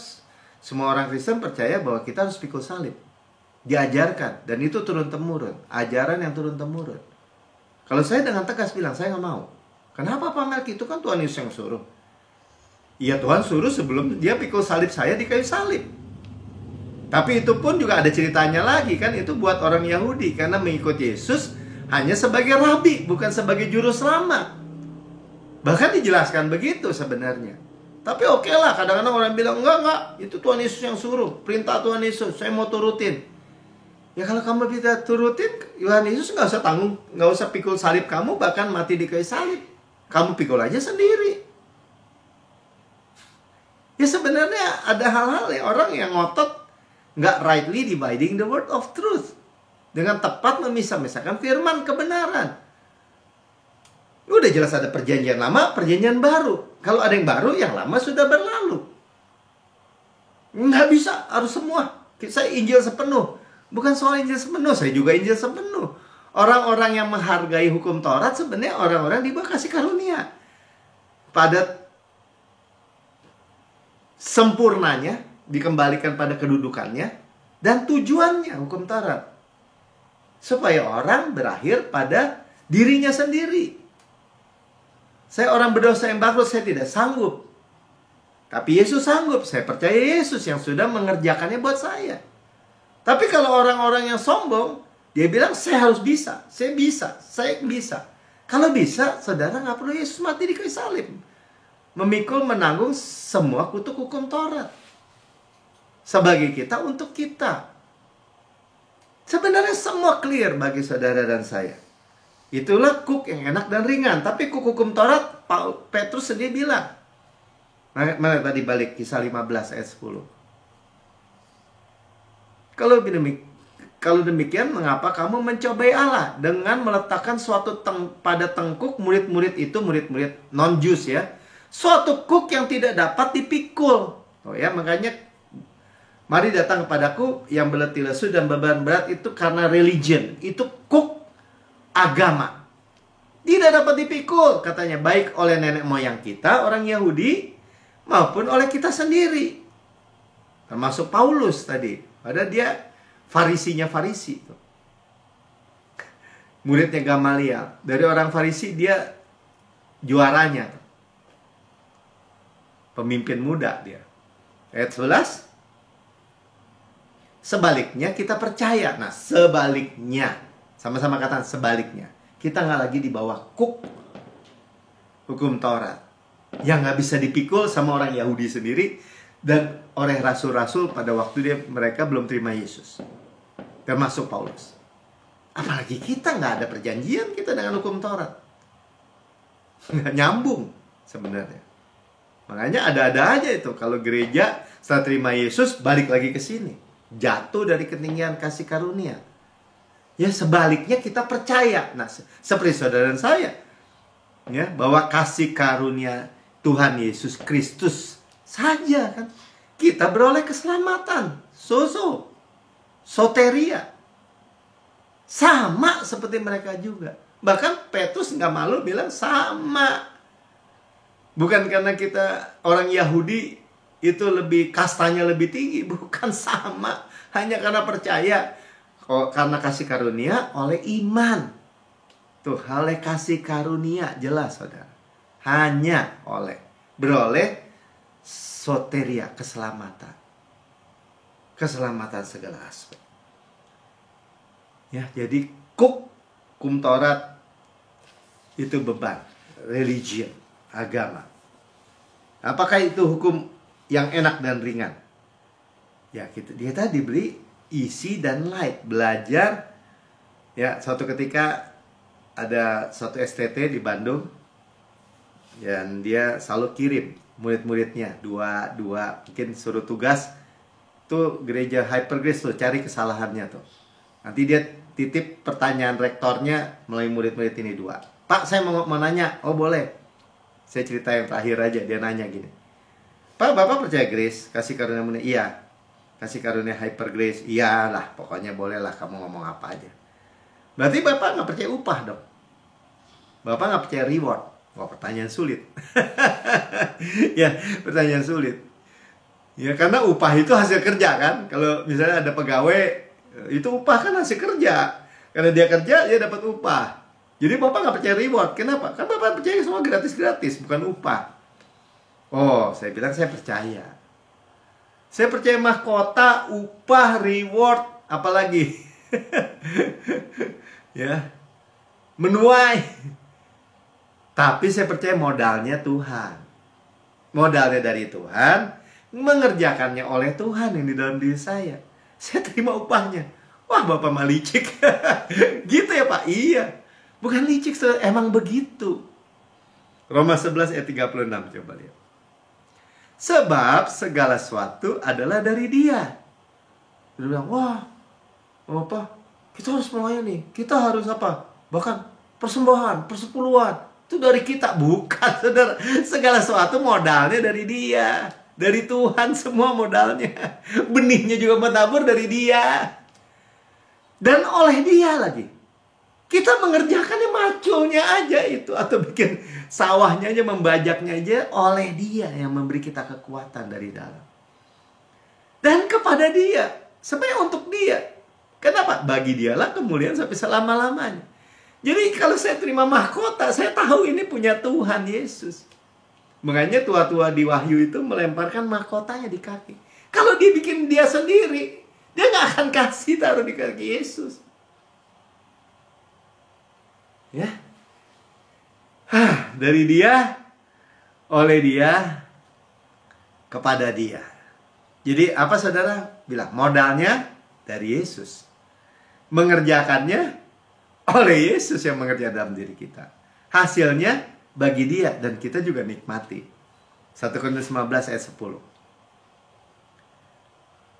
semua orang Kristen percaya bahwa kita harus pikul salib. Diajarkan, dan itu turun-temurun. Ajaran yang turun-temurun. Kalau saya dengan tegas bilang, saya nggak mau. Kenapa Pak Melki? Itu kan Tuhan Yesus yang suruh. Iya Tuhan suruh sebelum dia pikul salib saya di kayu salib. Tapi itu pun juga ada ceritanya lagi kan, itu buat orang Yahudi karena mengikut Yesus hanya sebagai rabi, bukan sebagai juru selamat. Bahkan dijelaskan begitu sebenarnya. Tapi oke lah, kadang-kadang orang bilang enggak, itu Tuhan Yesus yang suruh, perintah Tuhan Yesus, saya mau turutin. Ya kalau kamu tidak turutin, Tuhan Yesus nggak usah tanggung, nggak usah pikul salib kamu, bahkan mati di kayu salib. Kamu pikul aja sendiri. Ya sebenarnya ada hal-hal yang orang yang ngotot nggak rightly dividing the word of truth. Dengan tepat memisah-misahkan firman kebenaran. Udah jelas ada perjanjian lama, perjanjian baru. Kalau ada yang baru, yang lama sudah berlalu. Nggak bisa, harus semua. Saya Injil sepenuh. Bukan soal Injil sepenuh, saya juga Injil sepenuh. Orang-orang yang menghargai hukum Taurat sebenarnya orang-orang di bawah kasih karunia. Pada sempurnanya, dikembalikan pada kedudukannya dan tujuannya hukum Taurat. Supaya orang berakhir pada dirinya sendiri. Saya orang berdosa yang bangkrut, saya tidak sanggup. Tapi Yesus sanggup. Saya percaya Yesus yang sudah mengerjakannya buat saya. Tapi kalau orang-orang yang sombong, dia bilang saya harus bisa, saya bisa. Kalau bisa, saudara nggak perlu Yesus mati di kayu salib. Memikul menanggung semua kutuk hukum Taurat. Sebagai kita untuk kita. Sebenarnya semua clear bagi saudara dan saya. Itulah kuk yang enak dan ringan. Tapi kuk hukum Taurat, Petrus sendiri bilang. Mana tadi balik Kisah 15 ayat 10. Kalau demikian, mengapa kamu mencobai Allah dengan meletakkan suatu pada tengkuk murid-murid itu, murid-murid non-Jus ya, suatu kuk yang tidak dapat dipikul. Oh ya, makanya Mari datang kepadaku yang berletih lesu dan beban berat, itu karena religion. Itu kuk agama. Tidak dapat dipikul, katanya, baik oleh nenek moyang kita, orang Yahudi, maupun oleh kita sendiri. Termasuk Paulus tadi. Padahal dia farisinya Farisi. Muridnya Gamaliel. Dari orang Farisi dia juaranya. Pemimpin muda dia. Ayat 11. Sebaliknya kita percaya. Nah, sebaliknya. Sama-sama kata sebaliknya. Kita nggak lagi di bawah kuk hukum Taurat. Yang nggak bisa dipikul sama orang Yahudi sendiri. Dan oleh rasul-rasul pada waktu mereka belum terima Yesus. Termasuk Paulus. Apalagi kita nggak ada perjanjian kita dengan hukum Taurat. Nggak nyambung sebenarnya. Makanya ada-ada aja itu. Kalau gereja setelah terima Yesus balik lagi ke sini. Jatuh dari ketinggian kasih karunia. Ya sebaliknya kita percaya. Nah seperti saudara dan saya. Ya, bahwa kasih karunia Tuhan Yesus Kristus saja kan. Kita beroleh keselamatan. Soteria. Sama seperti mereka juga. Bahkan Petrus nggak malu bilang sama. Bukan karena kita orang Yahudi itu lebih kastanya lebih tinggi. Bukan, sama. Hanya karena percaya. Karena kasih karunia oleh iman. Tuh, oleh kasih karunia. Jelas saudara. Hanya beroleh soteria, keselamatan. Keselamatan segala aspek. Ya, jadi hukum Taurat itu beban, religion, agama. Apakah itu hukum yang enak dan ringan? Ya, gitu. Dia tadi diberi isi dan light, belajar. Ya, suatu ketika ada suatu STT di Bandung, dan dia selalu kirim murid-muridnya dua mungkin suruh tugas tuh gereja Hyper Grace tuh, cari kesalahannya tuh. Nanti dia titip pertanyaan rektornya melalui murid-murid ini dua. Pak, saya mau nanya. Oh boleh. Saya cerita yang terakhir aja. Dia nanya gini. Pak, Bapak percaya Grace? Kasih karunia mulia? Iya. Kasih karunia Hyper Grace? Iyalah, pokoknya bolehlah kamu ngomong apa aja. Berarti Bapak nggak percaya upah dong? Bapak nggak percaya reward? Wah, pertanyaan sulit. Ya, pertanyaan sulit. Ya, karena upah itu hasil kerja kan. Kalau misalnya ada pegawai, itu upah kan hasil kerja. Karena dia kerja, dia dapat upah. Jadi Bapak nggak percaya reward. Kenapa? Kan Bapak percaya semua gratis-gratis, bukan upah. Oh, saya bilang saya percaya. Saya percaya mahkota, upah, reward, apalagi. Ya, menuai. Tapi saya percaya modalnya Tuhan. Modalnya dari Tuhan, mengerjakannya oleh Tuhan yang di dalam diri saya. Saya terima upahnya. Wah, Bapak mah licik. Gitu ya Pak? Iya. Bukan licik, emang begitu. Roma 11 ayat 36, coba lihat. Sebab segala sesuatu adalah dari Dia. Dia bilang, wah, Bapak, kita harus melayani. Kita harus apa? Bahkan persembahan, persepuluhan. Itu dari kita. Bukan, saudara. Segala sesuatu modalnya dari Dia. Dari Tuhan semua modalnya. Benihnya juga menabur dari Dia. Dan oleh Dia lagi. Kita mengerjakannya maculnya aja itu. Atau bikin sawahnya aja, membajaknya aja. Oleh Dia yang memberi kita kekuatan dari dalam. Dan kepada Dia. Sebenarnya untuk Dia. Kenapa? Bagi Dialah kemuliaan sampai selama-lamanya. Jadi kalau saya terima mahkota, saya tahu ini punya Tuhan Yesus. Makanya tua-tua di Wahyu itu melemparkan mahkotanya di kaki. Kalau dia bikin dia sendiri, dia nggak akan kasih taruh di kaki Yesus. Ya, dari Dia, oleh Dia, kepada Dia. Jadi apa saudara bilang? Modalnya dari Yesus. Mengerjakannya oleh Yesus yang mengerjakan dalam diri kita. Hasilnya bagi Dia dan kita juga nikmati. 1 Korintus 15 ayat 10.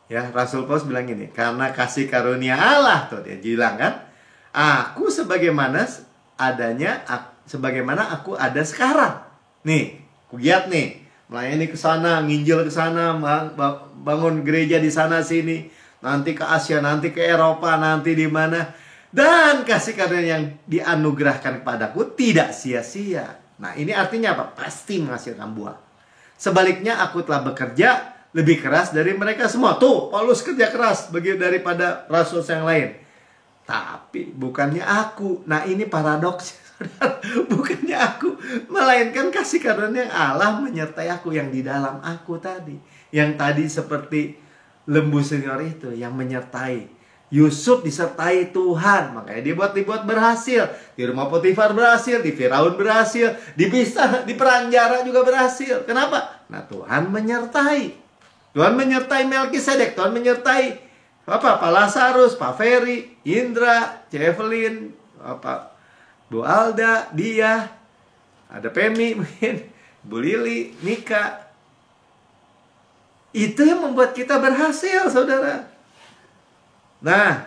Ya, Rasul Paulus bilang gini, karena kasih karunia Allah tuh dia bilang kan, aku sebagaimana adanya, sebagaimana aku ada sekarang. Nih, ku lihat nih, melayani ke sana, nginjil ke sana, bangun gereja di sana sini, nanti ke Asia, nanti ke Eropa, nanti di mana. Dan kasih karunia yang dianugerahkan kepadaku tidak sia-sia. Nah, ini artinya apa? Pasti menghasilkan buah. Sebaliknya, aku telah bekerja lebih keras dari mereka semua. Tuh, Paulus kerja keras daripada rasul yang lain. Tapi bukannya aku. Nah, ini paradoks. Bukannya aku, melainkan kasih karunia Allah menyertai aku, yang di dalam aku tadi. Yang tadi seperti lembu senior itu yang menyertai. Yusuf disertai Tuhan, makanya dibuat berhasil. Di rumah Potifar berhasil, di Firaun berhasil, di peranjara juga berhasil. Kenapa? Nah, Tuhan menyertai. Tuhan menyertai Melkisedek, Tuhan menyertai Pak Lazarus, Pak Ferry, Indra, Evelyn, Bu Alda, dia, ada Pemi mungkin, Bu Lili, Nika. Itu yang membuat kita berhasil, saudara. Nah,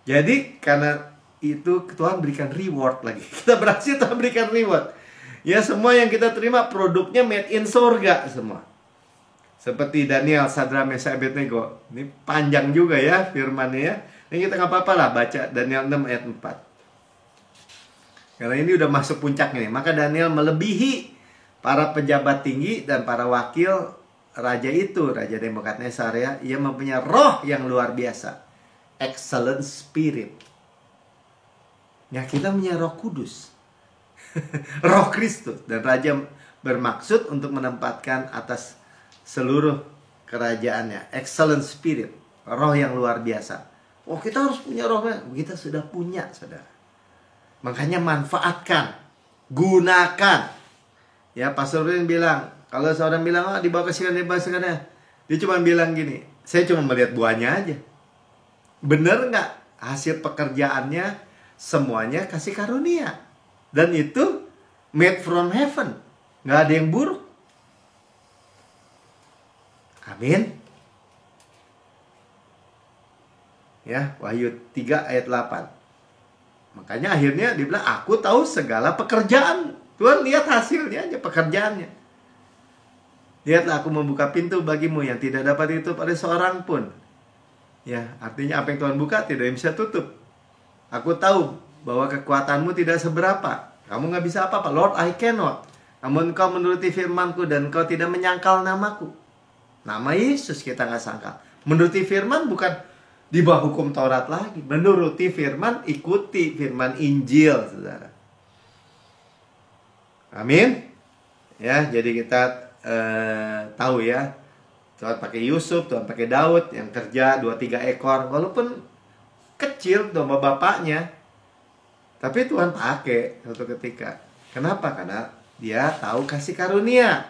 jadi karena itu Tuhan berikan reward lagi. Kita berhasil, Tuhan berikan reward. Ya, semua yang kita terima produknya made in surga semua. Seperti Daniel, Sadra, Mesa, Abednego. Ini panjang juga ya firmannya ya. Ini kita nggak apa-apa lah baca Daniel 6 ayat 4. Karena ini udah masuk puncaknya nih. Maka Daniel melebihi para pejabat tinggi dan para wakil raja itu, Raja Nebukadnezar ya. Ia mempunyai roh yang luar biasa. Excellent spirit. Ya, kita punya Roh Kudus. Roh Kristus. Dan raja bermaksud untuk menempatkan atas seluruh kerajaannya. Excellent spirit. Roh yang luar biasa. Oh, kita harus punya rohnya. Kita sudah punya, saudara. Makanya manfaatkan, gunakan. Ya, Pastor Rin bilang, kalau seorang bilang, oh, dibawa ke sini, dia cuma bilang gini, saya cuma melihat buahnya aja. Bener nggak? Hasil pekerjaannya semuanya kasih karunia. Dan itu made from heaven. Nggak ada yang buruk. Amin. Ya, Wahyu 3 ayat 8. Makanya akhirnya dia bilang, aku tahu segala pekerjaan. Tuhan lihat hasilnya aja, pekerjaannya. Lihatlah, aku membuka pintu bagimu yang tidak dapat ditutup oleh seorang pun. Ya, artinya apa yang Tuhan buka tidak bisa tutup. Aku tahu bahwa kekuatanmu tidak seberapa. Kamu nggak bisa apa-apa. Lord, I cannot. Namun engkau menuruti firmanku dan engkau tidak menyangkal namaku. Nama Yesus kita nggak sangkal. Menuruti firman bukan di bawah hukum Taurat lagi. Menuruti firman, ikuti firman Injil, saudara. Amin. Ya, jadi kita tahu ya, Tuhan pakai Yusuf, Tuhan pakai Daud yang kerja 2-3 ekor, walaupun kecil domba bapaknya, tapi Tuhan pakai suatu ketika. Kenapa? Karena dia tahu kasih karunia.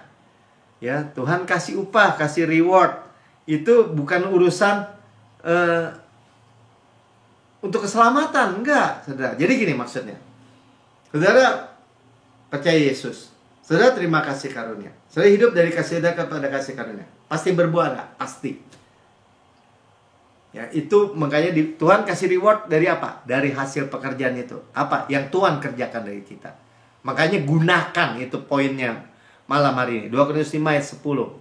Ya, Tuhan kasih upah, kasih reward. Itu bukan urusan untuk keselamatan, enggak, saudara. Jadi gini maksudnya, saudara percaya Yesus, saudara terima kasih karunia, saudara hidup dari kasih kepada kasih karunia, pasti berbuah enggak? Pasti. Ya, itu makanya Tuhan kasih reward dari apa? Dari hasil pekerjaan itu. Apa? Yang Tuhan kerjakan dari kita. Makanya gunakan, itu poinnya malam hari ini. 2 Korintus 5 ayat 10.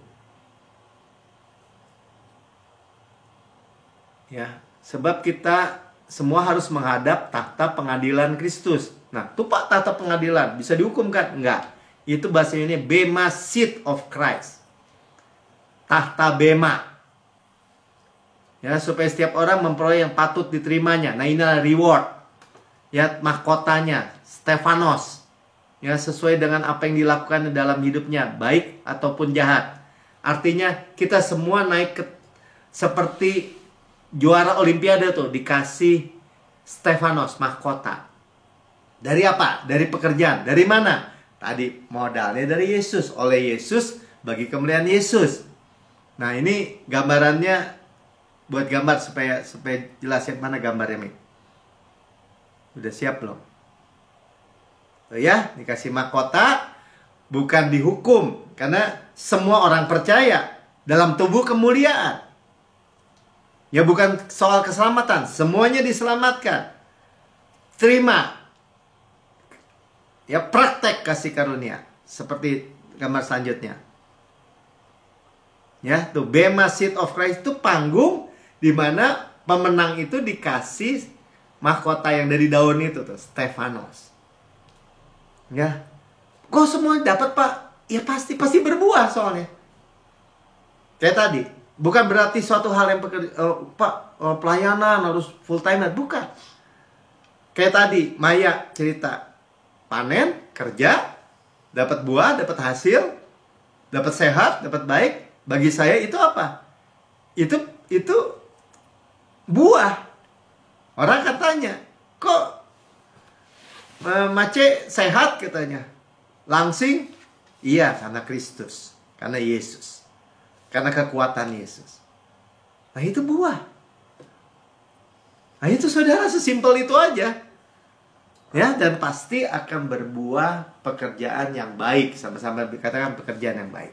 Ya, sebab kita semua harus menghadap tahta pengadilan Kristus. Nah, tupak tahta pengadilan bisa dihukumkan? Enggak. Itu bahasanya ini bema seat of Christ. Tahta bema. Ya, supaya setiap orang memperoleh yang patut diterimanya. Nah, inilah reward. Ya, mahkotanya Stefanos. Ya, sesuai dengan apa yang dilakukan dalam hidupnya, baik ataupun jahat. Artinya kita semua naik ke seperti juara olimpiade tuh, dikasih Stefanos, mahkota. Dari apa? Dari pekerjaan. Dari mana? Tadi modalnya dari Yesus. Oleh Yesus, bagi kemuliaan Yesus. Nah, ini gambarannya, buat gambar supaya jelasin mana gambarnya, Mi. Udah siap belum? Oh ya, dikasih mahkota, bukan dihukum. Karena semua orang percaya dalam tubuh kemuliaan. Ya, bukan soal keselamatan, semuanya diselamatkan. Terima. Ya, praktek kasih karunia. Seperti gambar selanjutnya. Ya, tuh Bema Seat of Christ itu panggung di mana pemenang itu dikasih mahkota yang dari daun itu tuh, Stefanos. Ya. Kok semua dapat, Pak? Ya pasti berbuah soalnya. Kayak tadi, bukan berarti suatu hal yang pelayanan harus full time, bukan. Kayak tadi Maya cerita, panen, kerja, dapat buah, dapat hasil, dapat sehat, dapat baik. Bagi saya itu apa? Itu buah. Orang katanya, kok Mace sehat katanya. Langsing? Iya, karena Kristus, karena Yesus, karena kekuatan Yesus. Nah itu buah. Nah itu saudara, sesimpel itu aja. Ya, dan pasti akan berbuah pekerjaan yang baik. Sama-sama dikatakan pekerjaan yang baik.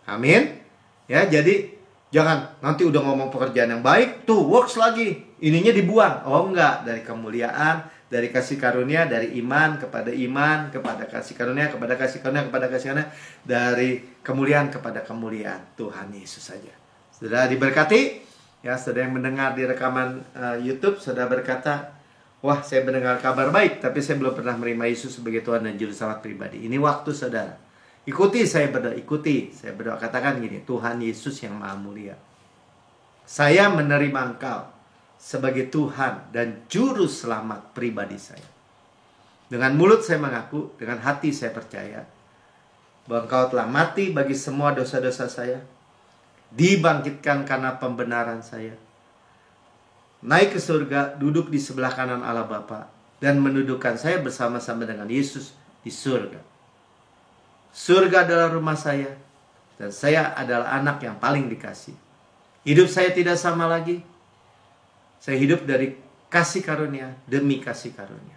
Amin. Ya, jadi jangan nanti udah ngomong pekerjaan yang baik, tuh works lagi, ininya dibuang. Oh enggak, dari kemuliaan, dari kasih karunia, dari iman, kepada kasih karunia, kepada kasih karunia, kepada kasih karunia, dari kemuliaan kepada kemuliaan Tuhan Yesus saja. Saudara diberkati, ya saudara yang mendengar di rekaman YouTube, saudara berkata, wah saya mendengar kabar baik, tapi saya belum pernah menerima Yesus sebagai Tuhan dan Juru Selamat pribadi. Ini waktu saudara. Ikuti saya berdoa, katakan gini, Tuhan Yesus yang Maha Mulia, saya menerima Engkau sebagai Tuhan dan Juru Selamat pribadi saya. Dengan mulut saya mengaku, dengan hati saya percaya bahwa Engkau telah mati bagi semua dosa-dosa saya, dibangkitkan karena pembenaran saya, naik ke surga, duduk di sebelah kanan Allah Bapa, dan mendudukkan saya bersama-sama dengan Yesus di surga. Surga adalah rumah saya, dan saya adalah anak yang paling dikasih. Hidup saya tidak sama lagi. Saya hidup dari kasih karunia demi kasih karunia,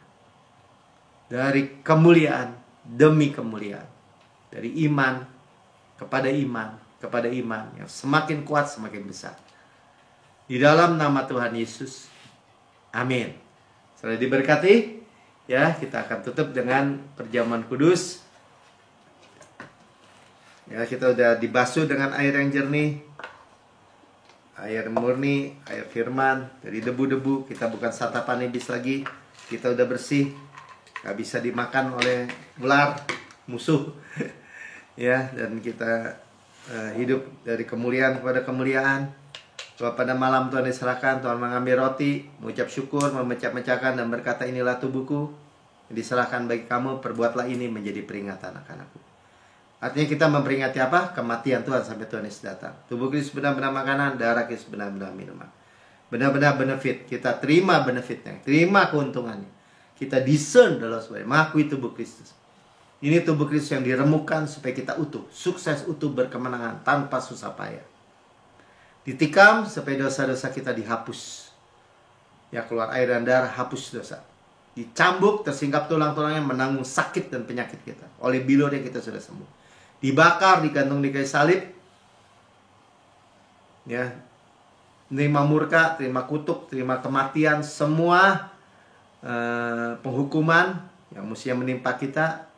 dari kemuliaan demi kemuliaan, dari iman kepada iman yang semakin kuat semakin besar. Di dalam nama Tuhan Yesus, amin. Setelah diberkati, ya kita akan tutup dengan perjamuan kudus. Ya, kita udah dibasuh dengan air yang jernih, air murni, air firman, dari debu-debu. Kita bukan satapan iblis lagi, kita udah bersih, gak bisa dimakan oleh ular, musuh. Ya, dan kita hidup dari kemuliaan kepada kemuliaan. Bahwa pada malam Tuhan diserahkan, Tuhan mengambil roti, mengucap syukur, memecah-mecahkan dan berkata, inilah tubuhku, diserahkan bagi kamu, perbuatlah ini menjadi peringatan akan aku. Artinya kita memperingati apa? Kematian Tuhan sampai Tuhan Yesus datang. Tubuh Kristus benar-benar makanan, darah Kristus benar-benar minuman. Benar-benar benefit. Kita terima benefitnya, terima keuntungannya. Kita discern dalam sebagai mengakui tubuh Kristus. Ini tubuh Kristus yang diremukkan supaya kita utuh, sukses, utuh, berkemenangan tanpa susah payah. Ditikam supaya dosa-dosa kita dihapus. Ya, keluar air dan darah, hapus dosa. Dicambuk, tersingkap tulang-tulangnya, menanggung sakit dan penyakit kita. Oleh bilurnya kita sudah sembuh. Dibakar, digantung di kayu salib, ya, terima murka, terima kutuk, terima kematian, semua penghukuman yang mestinya menimpa kita,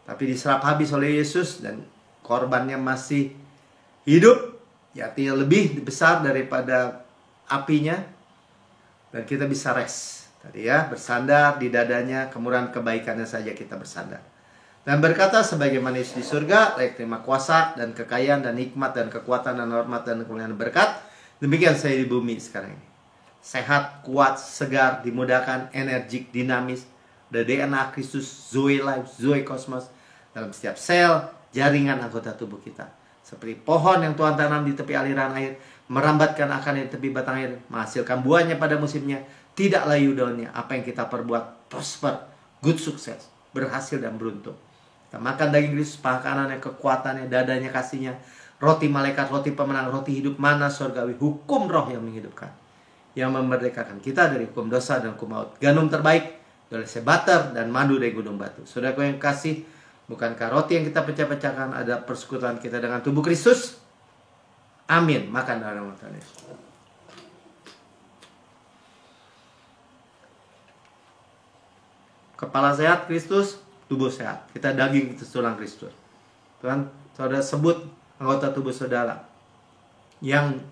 tapi diserap habis oleh Yesus dan korbannya masih hidup, ya, artinya lebih besar daripada apinya, dan kita bisa rest tadi ya, bersandar di dadanya, kemurahan kebaikannya saja kita bersandar. Dan berkata, sebagaimana Yesus di surga, layak terima kuasa dan kekayaan dan hikmat dan kekuatan dan hormat dan kemuliaan berkat. Demikian saya di bumi sekarang ini. Sehat, kuat, segar, dimudahkan, energik, dinamis. The DNA Kristus, Zoe Life, Zoe Cosmos dalam setiap sel, jaringan anggota tubuh kita. Seperti pohon yang Tuhan tanam di tepi aliran air, merambatkan akarnya di tepi batang air, menghasilkan buahnya pada musimnya, tidak layu daunnya. Apa yang kita perbuat, prosper, good sukses, berhasil dan beruntung. Kita makan daging Kristus, makanannya, kekuatannya, dadanya, kasihnya, roti malaikat, roti pemenang, roti hidup, mana surgawi, hukum roh yang menghidupkan, yang memerdekakan kita dari hukum dosa dan hukum maut. Gandum terbaik dari sebater dan madu dari gunung batu. Saudaraku yang kasih, bukankah roti yang kita pecah-pecahkan ada persekutuan kita dengan tubuh Kristus? Amin. Makan dalam nama Tuhan Yesus. Kepala sehat Kristus, tubuh sehat. Kita daging, kita tulang Kristus. Tuhan, saudara sebut anggota tubuh saudara. yang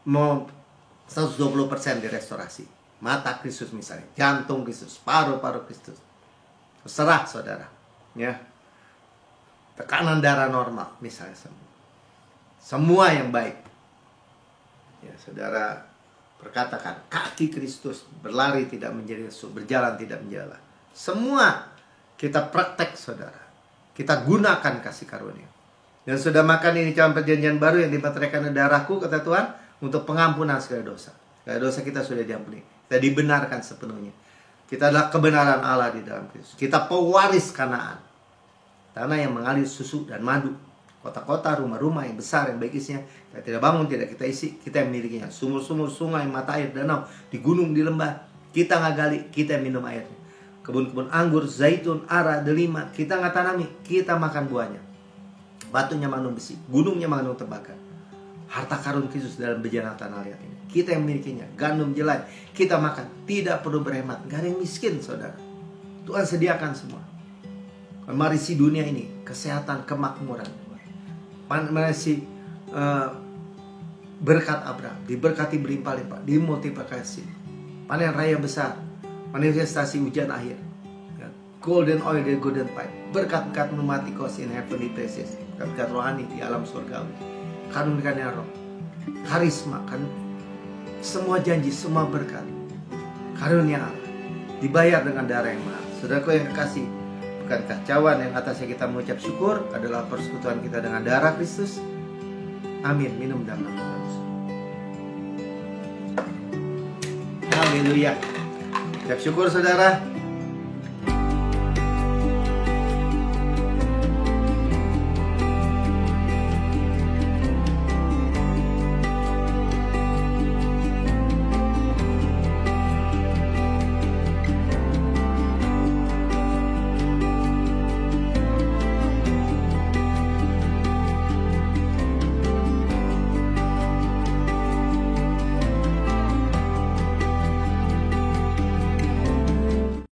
mau 120% direstorasi. Mata Kristus misalnya, jantung Kristus, paru-paru Kristus. Terserah saudara, ya. Tekanan darah normal misalnya, semua yang baik. Ya, saudara perkatakan, kaki Kristus berlari tidak menjadi lesu, berjalan tidak menjala. Semua kita praktek saudara. Kita gunakan kasih karunia. Dan sudah makan ini cawan perjanjian baru yang dimeteraikan darahku, kata Tuhan, untuk pengampunan segala dosa. Segala dosa kita sudah diampuni. Kita dibenarkan sepenuhnya. Kita adalah kebenaran Allah di dalam Kristus. Kita pewaris Kanaan, tanah yang mengalir susu dan madu. Kota-kota, rumah-rumah yang besar, yang baik isinya, kita tidak bangun, tidak kita isi, kita yang memilikinya. Sumur-sumur, sungai, mata air, danau, di gunung, di lembah, kita nggak gali, kita yang minum airnya. Kebun-kebun anggur, zaitun, ara, delima, kita nggak tanami, kita makan buahnya. Batunya mengandung besi, gunungnya mengandung tembaga. Harta karun Kristus dalam bejana tanah liat ini, kita yang memilikinya. Gandum jelai, kita makan, tidak perlu berhemat. Gak ada yang miskin saudara. Tuhan sediakan semua. Marisi dunia ini, kesehatan, kemakmuran. Marisi berkat Abraham, diberkati berlimpah-limpah, dimultiplikasi. Panen raya besar, manifestasi hujan akhir. Golden oil dari golden pipe, berkat-berkat pneumatikos in heavenly places, berkat rohani di alam surgawi, karunia roh, karisma, kan semua janji, semua berkat, karunia Allah, dibayar dengan darah yang mahal. Saudaraku yang kekasih, bukankah cawan yang atasnya kita mengucap syukur adalah persekutuan kita dengan darah Kristus? Amin. Minum dalam nama Yesus. Haleluya. Ucap syukur saudara.